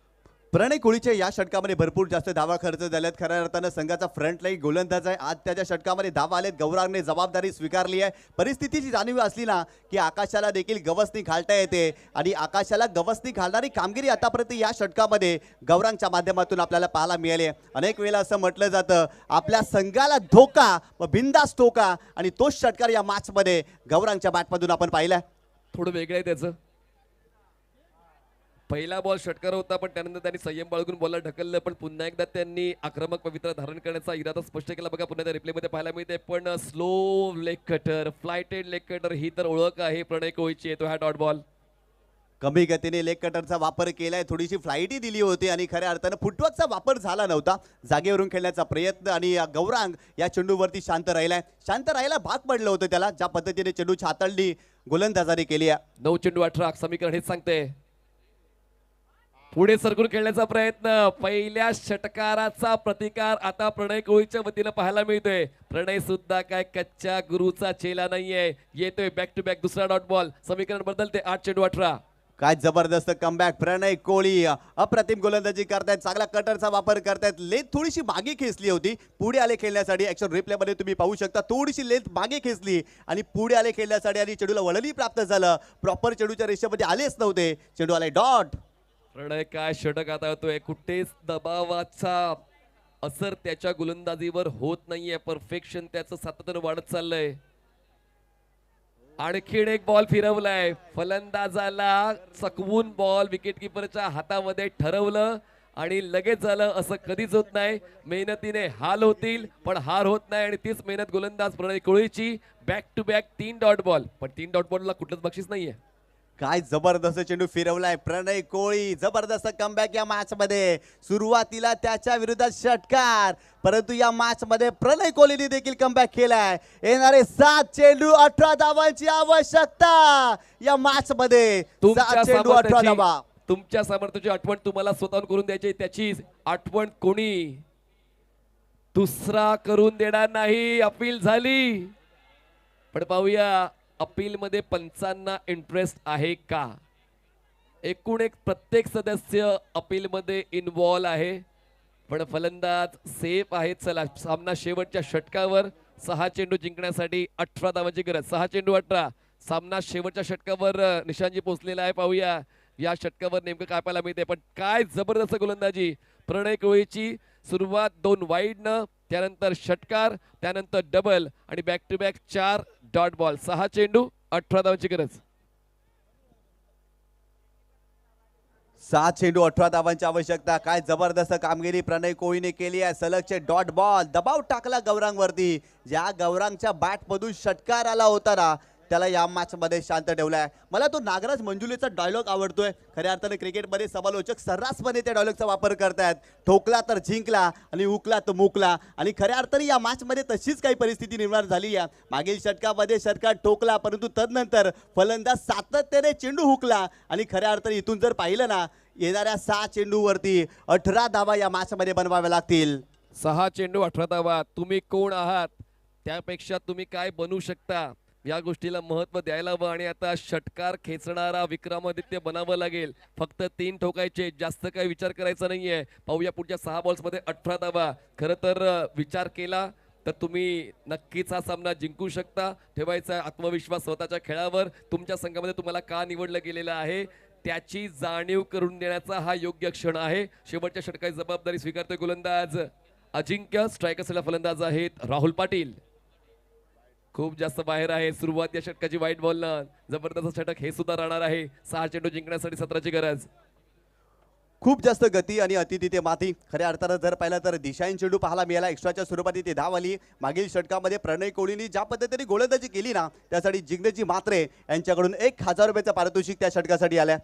प्रणय कोळीच्या या षटकामध्ये भरपूर जास्त धावा खर्च झाल्यात. खऱ्या अर्थानं संघाचा फ्रंट लाईन गोलंदाज आहे. आज त्याच्या षटकामध्ये धावा आलेत. गौरांगने जबाबदारी स्वीकारली आहे. परिस्थितीची जाणीव असली ना की आकाशाला देखील गवसणी घालता येते आणि आकाशाला गवसणी घालणारी कामगिरी आतापर्यंत या षटकामध्ये गौरांगच्या माध्यमातून आपल्याला पाहायला मिळाली आहे. अनेक वेळेला असं म्हटलं जातं आपल्या संघाला धोका व बिंदास धोका आणि तोच षटकार या मॅचमध्ये गौरांगच्या बॅटमधून आपण पाहिला. थोडं वेगळं आहे त्याचं. पहिला बॉल षटकार होता पण त्यानंतर त्यांनी संयम बाळगून बॉलला ढकललं, पण पुन्हा एकदा त्यांनी आक्रमक पवित्रा धारण करण्याचा इरादा स्पष्ट केला. बघा पुन्हा रिप्ले मध्ये पाहायला मिळते. पण slow leg cutter, flighted leg cutter ही तर ओळख आहे प्रणय कोळीची. येतो हा डॉट बॉल. कमी गतीने लेग कटरचा वापर केलाय. थोडीशी फ्लाईटही दिली होती आणि खऱ्या अर्थानं फुटवर्कचा वापर झाला नव्हता. जागेवरून खेळण्याचा प्रयत्न आणि गौरांग या चेंडूवरती शांत राहायला भाग पडलं होतं त्याला. ज्या पद्धतीने चेंडूची हाताळणी गोलंदाजाने केली आहे. 9 चेंडू 18 समीकरण हेच सांगते. पुढे सरकून खेळण्याचा प्रयत्न. पहिल्या षटकाराचा प्रतिकार आता प्रणय कोळीच्या वतीनं पाहायला मिळतोय. प्रणय सुद्धा काय कच्च्या गुरुचा चेला नाहीये. येतोय बॅक टू बॅक दुसरा डॉट बॉल. समीकरण बदलते. 8 चेंडू 18. काय जबरदस्त कमबॅक. प्रणय कोळी अप्रतिम गोलंदाजी करतायत. चांगला कटरचा वापर करतायत. लेंथ थोडीशी मागे खेचली होती. पुढे आले खेळण्यासाठी. ऍक्शन रिप्ले मध्ये तुम्ही पाहू शकता थोडीशी लेंथ मागे खेचली आणि पुढे आले खेळण्यासाठी आणि चेंडूला वळणही प्राप्त झालं. प्रॉपर चेंडूच्या रेषेमध्ये आलेच नव्हते. चेंडू आले डॉट. प्रणय काय षटक आता होतोय. कुठेच दबावाचा असर त्याच्या गोलंदाजीवर होत नाहीये. परफेक्शन त्याचं सातत्यानं वाढत चाललंय. आणखीन एक बॉल फिरवलाय. फलंदाजाला चकवून बॉल विकेट किपरच्या हातामध्ये ठरवलं आणि लगेच झालं. असं कधीच होत नाही. मेहनतीने हाल होतील पण हार होत नाही आणि तीच मेहनत गोलंदाज प्रणय कोळीची. Back to back 3 dot ball. पण 3 डॉट बॉलला कुठलंच बक्षीस नाहीये. काय जबरदस्त चेंडू फिरवलाय प्रणय कोळी. जबरदस्त कमबॅक या मॅच मध्ये. सुरुवातीला त्याच्या विरोधात षटकार, परंतु या मॅच मध्ये प्रणय कोहलीने देखील कमबॅक केलाय. येणारे 7 चेंडू 18 धावांची आवश्यकता या मॅच मध्ये. 7 चेंडू 18 धावा. तुमच्या सामर्थ्याची आठवण तुम्हाला स्वतःहून करून द्यायची. त्याची आठवण कोणी दुसरा करून देणार नाही. अपील झाली पण पाहूया अपील मध्ये पंचांना इंटरेस्ट आहे का. एकूण एक प्रत्येक सदस्य अपील मध्ये इन्व्हॉल्व आहे पण फलंदाज सेफ आहेत. चला सामना शेवटच्या षटकावर. 6 चेंडू जिंकण्यासाठी 18 धावांची गरज. 6 चेंडू 18. सामना शेवटच्या षटकावर निशांजी पोहोचलेला आहे. पाहूया या षटकावर नेमकं काय पाहायला मिळते. पण काय जबरदस्त गोलंदाजी प्रणय कोळीची. सुरुवात 2 वाईडनं, त्यानंतर षटकार, त्यानंतर डबल आणि back to back 4 dot ball. 6 चेंडू 18 धावांची गरज. 7 चेंडू 18 धावांची आवश्यकता. काय जबरदस्त कामगिरी प्रणय कोळीने केली आहे. सलगचे डॉट बॉल दबाव टाकला गौरांगवरती. ज्या गौरांगच्या बॅटमधून षटकार आला होता ना त्याला या मॅच मध्ये शांत ठेवलाय. मला तो नागराज मंजुलेचा डायलॉग आवडतोय. खऱ्या अर्थाने क्रिकेटमध्ये समालोचक सर्रासपणे त्या डायलॉगचा वापर करतायत. ठोकला तर जिंकला आणि हुकला तर मुकला. आणि खऱ्या अर्थाने या मॅच मध्ये तशीच काही परिस्थिती निर्माण झाली आहे. मागील षटकामध्ये षटकार ठोकला परंतु तदनंतर फलंदाज सातत्याने चेंडू हुकला आणि खऱ्या अर्थाने इथून जर पाहिलं ना येणाऱ्या 6 चेंडूवरती 18 धावा या मॅच मध्ये बनवाव्या लागतील. 6 चेंडू 18 धावा. तुम्ही कोण आहात त्यापेक्षा तुम्ही काय बनू शकता या गोष्टीला महत्व द्यायला हवं. आणि आता षटकार खेचणारा विक्रमादित्य बनावं लागेल. फक्त 3 ठोकायचे, जास्त काही विचार करायचा नाहीये. पाहूया पुढच्या 6 बॉल्स मध्ये 18 धावा. खरं तर विचार केला तर तुम्ही नक्कीच हा सामना जिंकू शकता. ठेवायचा आत्मविश्वास स्वतःच्या खेळावर. तुमच्या संघामध्ये तुम्हाला का निवडलं गेलेलं आहे त्याची जाणीव करून देण्याचा हा योग्य क्षण आहे. शेवटच्या षटकाची जबाबदारी स्वीकारतोय गोलंदाज अजिंक्य. स्ट्रायक असलेला फलंदाज आहेत राहुल पाटील. खूप जास्त बाहेर आहे. सुरुवात या षटकाची वाईट बॉल न जबरदस्त षटक हे सुद्धा राहणार आहे. 6 चेंडू जिंकण्यासाठी 17ची गरज. खूप जास्त गती आणि अति तिथे माती. खऱ्या अर्थानं जर पाहिलं तर दिशाईन चेंडू पाहायला मिळाला. एक्स्ट्राच्या स्वरूपात इथे धाव आली. मागील षटकामध्ये प्रणय कोळीने ज्या पद्धतीने गोलंदाजी केली ना त्यासाठी जिग्नेशजी म्हात्रे यांच्याकडून 1000 रुपयाचं पारितोषिक त्या षटकासाठी आल्या.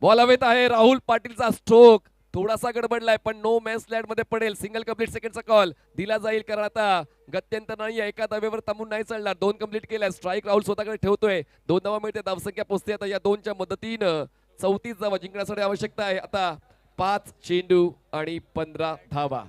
बॉल हवेत आहे. राहुल पाटीलचा स्ट्रोक थोडासा गडबडलाय पण नो मॅच लँड मध्ये पडेल. सिंगल कंप्लीट सेकंडचा कॉल दिला जाईल कारण आता गत्यंतर नाही. एका धावेवर थांबून नाही चालणार. 2 कंप्लीट केल्या. स्ट्राईक राहुल स्वतःकडे ठेवतोय. 2 धावा मिळते. धावसंख्या पोहोचते आता या 2च्या मदतीनं 34 धावा जिंकण्यासाठी आवश्यकता आहे. आता 5 चेंडू आणि 15 धावा.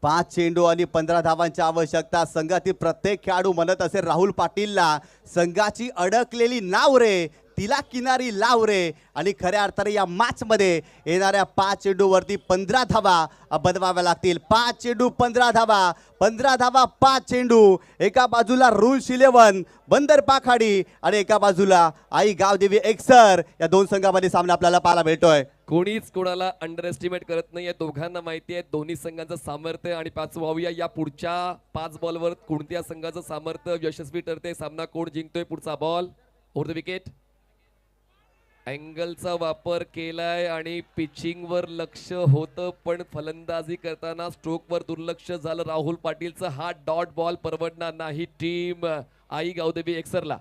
5 चेंडू आणि 15 धावांची आवश्यकता. संघातील प्रत्येक खेळाडू म्हणत असेल राहुल पाटीलला संघाची अडकलेली नाव रे तिला किनारी लाव रे. आणि खऱ्या अर्थाने या मॅच मध्ये येणाऱ्या 5 चेंडूवरती 15 धावा बनवाव्या लागतील. 5 चेंडू 15 धावा. 15 धावा 5 चेंडू. एका बाजूला रूल्स 11 बंदर पाखाडी आणि एका बाजूला आई गावदेवी एक्सर. या 2 संघामध्ये सामना आपल्याला पाहायला भेटतोय. कोणीच कोणाला अंडर एस्टिमेट करत नाहीये. दोघांना माहिती आहे दोन्ही संघांचं सामर्थ्य. आणि पाहूया या पुढच्या 5 बॉलवर कोणत्या संघाचं सामर्थ्य यशस्वी ठरते. सामना कोण जिंकतोय. पुढचा बॉल ओव्हर द विकेट. अँगलचा वापर केलाय आणि पिचिंग वर लक्ष होतं पण फलंदाजी करताना स्ट्रोक वर दुर्लक्ष झालं राहुल पाटीलचं. हा डॉट बॉल परवडणार नाही टीम आई गावदेवी एक्सरला.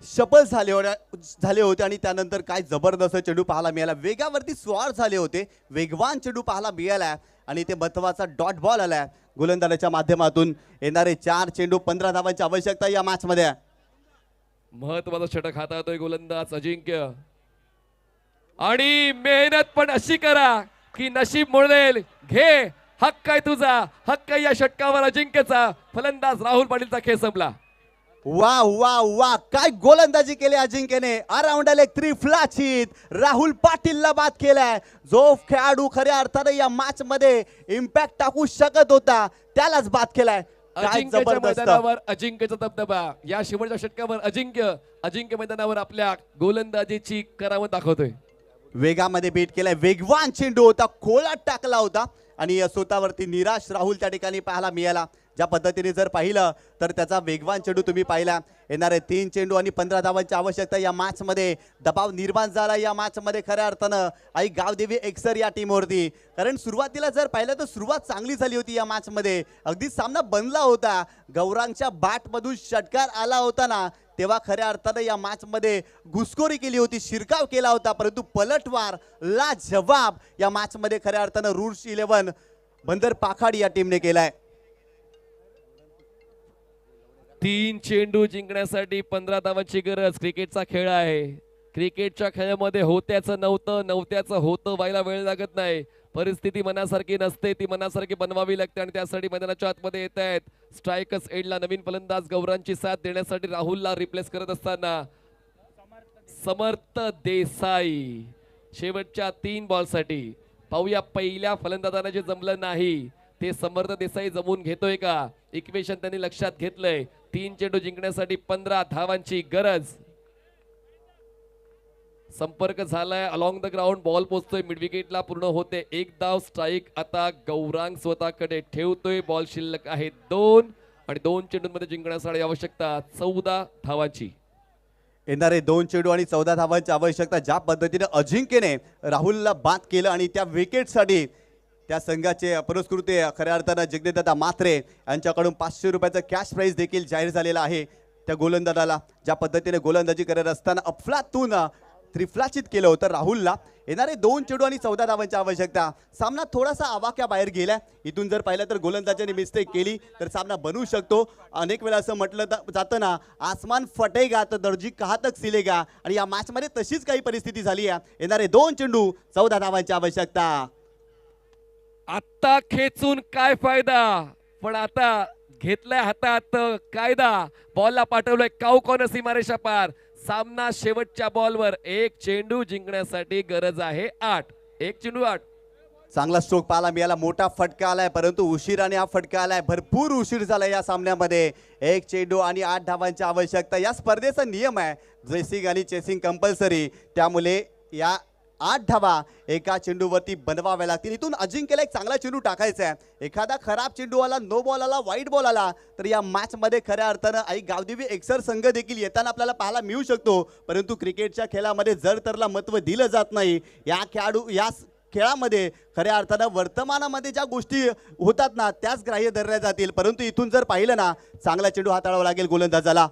शपल झाले होते आणि त्यानंतर काय जबरदस्त चेंडू पाहायला मिळाला. वेगावरती स्वार झाले होते. वेगवान चेंडू पाहायला मिळाला आणि ते महत्वाचा डॉट बॉल आलाय गोलंदाजाच्या माध्यमातून. येणारे 4 चेंडू 15 धावांची आवश्यकता या मॅच मध्ये. महत्वाचा षटक हाताळतोय गोलंदाज अजिंक्य. आणि मेहनत पण अशी करा की नशीब मोडेल. घे हक्क आहे तुझा. हक्क या षटकावर अजिंक्यचा. फलंदाज राहुल पाटीलचा खेळ संपला. वा वा वा काय गोलंदाजी केली अजिंक्यने. अराउंड आले 3 फ्लॅचित राहुल पाटीलला बाद केलाय. जो खेळाडू खऱ्या अर्थाने या मॅच मध्ये इम्पॅक्ट टाकू शकत होता त्यालाच बाद केलाय. काय अजिंक्यच्या जबरदस्त. मैदानावर अजिंक्यचा दबदबा. या शेवटच्या षटकावर अजिंक्य मैदानावर आपल्या गोलंदाजीची करामत दाखवतोय. वेगामध्ये बीट केलाय. वेगवान चेंडू होता. खोळात टाकला होता आणि स्वतःवरती निराश राहुल त्या ठिकाणी पाहायला मिळाला. ज्या पद्धतीने जर पाहिलं तर त्याचा वेगवान चेंडू तुम्ही पाहिला. येणारे 3 चेंडू आणि 15 धावांची आवश्यकता या मॅच मध्ये. दबाव निर्माण झाला या मॅच मध्ये खऱ्या अर्थानं आई गावदेवी एक्सर या टीमवरती. कारण सुरुवातीला जर पाहिलं तर सुरुवात चांगली झाली होती या मॅच मध्ये. अगदी सामना बनला होता. गौरांगच्या बॅट मधून षटकार आला होता ना तेव्हा खऱ्या अर्थानं या मॅच मध्ये घुसखोरी केली होती. शिरकाव केला होता परंतु पलटवार ला जवाब या मॅच मध्ये खऱ्या अर्थानं रूल्स 11 बंदर पाखाडी या टीमने केलाय. 3 चेंडू जिंकण्यासाठी 15 धावांची गरज. क्रिकेटचा खेळ आहे. क्रिकेटच्या खेळामध्ये होत्याचं नव्हत्याचं होतं व्हायला वेळ लागत नाही. परिस्थिती मनासारखी नसते. ती मनासारखी बनवावी लागते आणि त्यासाठी मैदानाच्या आतमध्ये येत आहेत. स्ट्रायकर्स एडला नवीन फलंदाज गौरांची साथ देण्यासाठी राहुलला रिप्लेस करत असताना समर्थ देसाई शेवटच्या 3 बॉलसाठी. पाहूया पहिल्या फलंदाजांना जे जमलं नाही ते समर्थ देसाई जमून घेतोय का. इक्वेशन त्यांनी लक्षात घेतलंय. 3 चेंडू जिंकण्यासाठी 15 धावांची गरज. संपर्क झालाय अलॉंग द ग्राउंड. बॉल पोहोचतोय मिड विकेटला. पूर्ण होते 1 धाव. स्ट्राईक आता गौरांग स्वतःकडे ठेवतोय. बॉल शिल्लक आहे 2 आणि 2 चेंडूंमध्ये जिंकण्यासाठी आवश्यकता 14 धावांची. येणारे 2 चेंडू आणि 14 धावांची आवश्यकता. ज्या पद्धतीने अजिंक्यने राहुलला बाद केलं आणि त्या विकेटसाठी त्या संघाचे पुरस्कृते खऱ्या अर्थानं जगदेवदादा म्हात्रे यांच्याकडून 500 रुपयाचं कॅश प्राइज देखील जाहीर झालेला आहे. त्या गोलंदाजाला ज्या पद्धतीने गोलंदाजी करत असताना अफलातून त्रिफलाचित केलं होतं राहुलला. येणारे 2 चेंडू आणि 14 धावांची आवश्यकता. सामना थोडासा आवाक्या बाहेर गेला. इथून जर पाहिलं तर गोलंदाजाने मिस्टेक केली तर सामना बनवू शकतो. अनेक वेळा असं म्हटलं जातं ना, आसमान फटेगा तर दर्जी कहा तक सिलेगा, आणि या मॅचमध्ये तशीच काही परिस्थिती झाली आहे. येणारे 2 चेंडू 14 धावांची आवश्यकता. आत्ता खेचून काय फायदा, पण आता घेतलाय हातात कायदा. बॉलला पाठवलंय काऊ कॉर्नर सीमारेषा पार. सामना शेवटच्या बॉलवर. एक चेंडू जिंकण्यासाठी गरज आहे 8. एक चेंडू 8. चांगला स्ट्रोक पाहायला मिळाला. मोठा फटका आलाय, परंतु उशिराने हा फटका आलाय. भरपूर उशीर झाला या सामन्यामध्ये. 1 चेंडू आणि 8 धावांची आवश्यकता. या स्पर्धेचा नियम आहे ड्रेसिंग आणि चेसिंग कंपल्सरी. त्यामुळे या 8 धावा एका चेंडूवरती बनवाव्या लागतील. इथून अजिंक्यला एक चांगला चेंडू टाकायचा आहे. एखादा खराब चेंडू आला, नो बॉल आला, वाईट बॉल आला तर या मॅच मध्ये खऱ्या अर्थानं आई गावदेवी एक्सर संघ देखील येताना आपल्याला पाहायला मिळू शकतो. परंतु क्रिकेटच्या खेळामध्ये जर तरला महत्त्व दिलं जात नाही. या खेळामध्ये खऱ्या अर्थानं वर्तमानामध्ये ज्या गोष्टी होतात ना त्याच ग्राह्य धरल्या जातील. परंतु इथून जर पाहिलं ना, चांगला चेंडू हाताळावा लागेल गोलंदाजाला.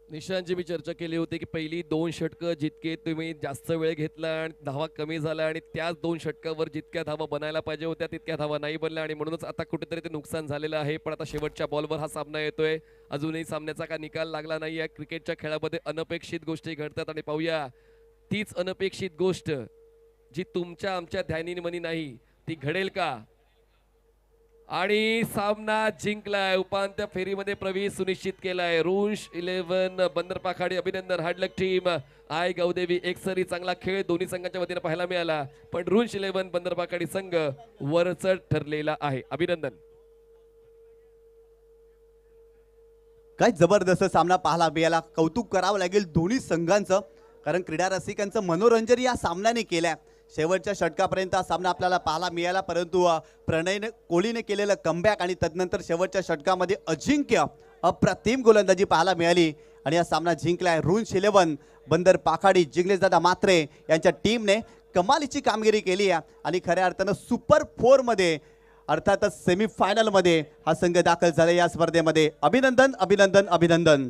निशांतजी मी चर्चा केली होती की पहिली 2 षटकं जितके तुम्ही जास्त वेळ घेतला आणि धावा कमी झाल्या, आणि त्याच 2 षटकावर जितक्या धावा बनायला पाहिजे होत्या तितक्या धावा नाही बनल्या, आणि म्हणूनच आता कुठेतरी ते नुकसान झालेलं आहे. पण आता शेवटच्या बॉलवर हा सामना येतोय. अजूनही सामन्याचा काय निकाल लागला नाही आहे. क्रिकेटच्या खेळामध्ये अनपेक्षित गोष्टी घडतात, आणि पाहूया तीच अनपेक्षित गोष्ट जी तुमच्या आमच्या ध्यानीमनी नाही ती घडेल का. आणि सामना जिंकलाय. उपांत्य फेरीमध्ये प्रवेश सुनिश्चित केलाय. रुंश 11 बंदरपाखाडी. अभिनंदन. हार्डलक टीम. आय गावदेवी एक्सरी. चांगला खेळ दोन्ही संघाच्या वतीने पाहायला मिळाला, पण रुंश 11 बंदरपाखाडी संघ वरचढ ठरलेला आहे. अभिनंदन. काय जबरदस्त सामना पाहायला मिळाला. कौतुक करावं लागेल दोन्ही संघांचं, कारण क्रीडा रसिकांचं मनोरंजन या सामन्याने केलंय. शेवटच्या षटकापर्यंत हा सामना आपल्याला पाहायला मिळाला, परंतु प्रणय कोहलीने केलेलं कमबॅक आणि तदनंतर शेवटच्या षटकामध्ये अजिंक्य अप्रतिम गोलंदाजी पाहायला मिळाली आणि हा सामना जिंकलाय. रुंश 11 बंदर पाखाडी जिग्नेशदादा म्हात्रे यांच्या टीमने कमालीची कामगिरी केली आहे आणि खऱ्या अर्थानं सुपर 4 मध्ये अर्थातच सेमीफायनलमध्ये हा संघ दाखल झाला या स्पर्धेमध्ये. अभिनंदन, अभिनंदन, अभिनंदन.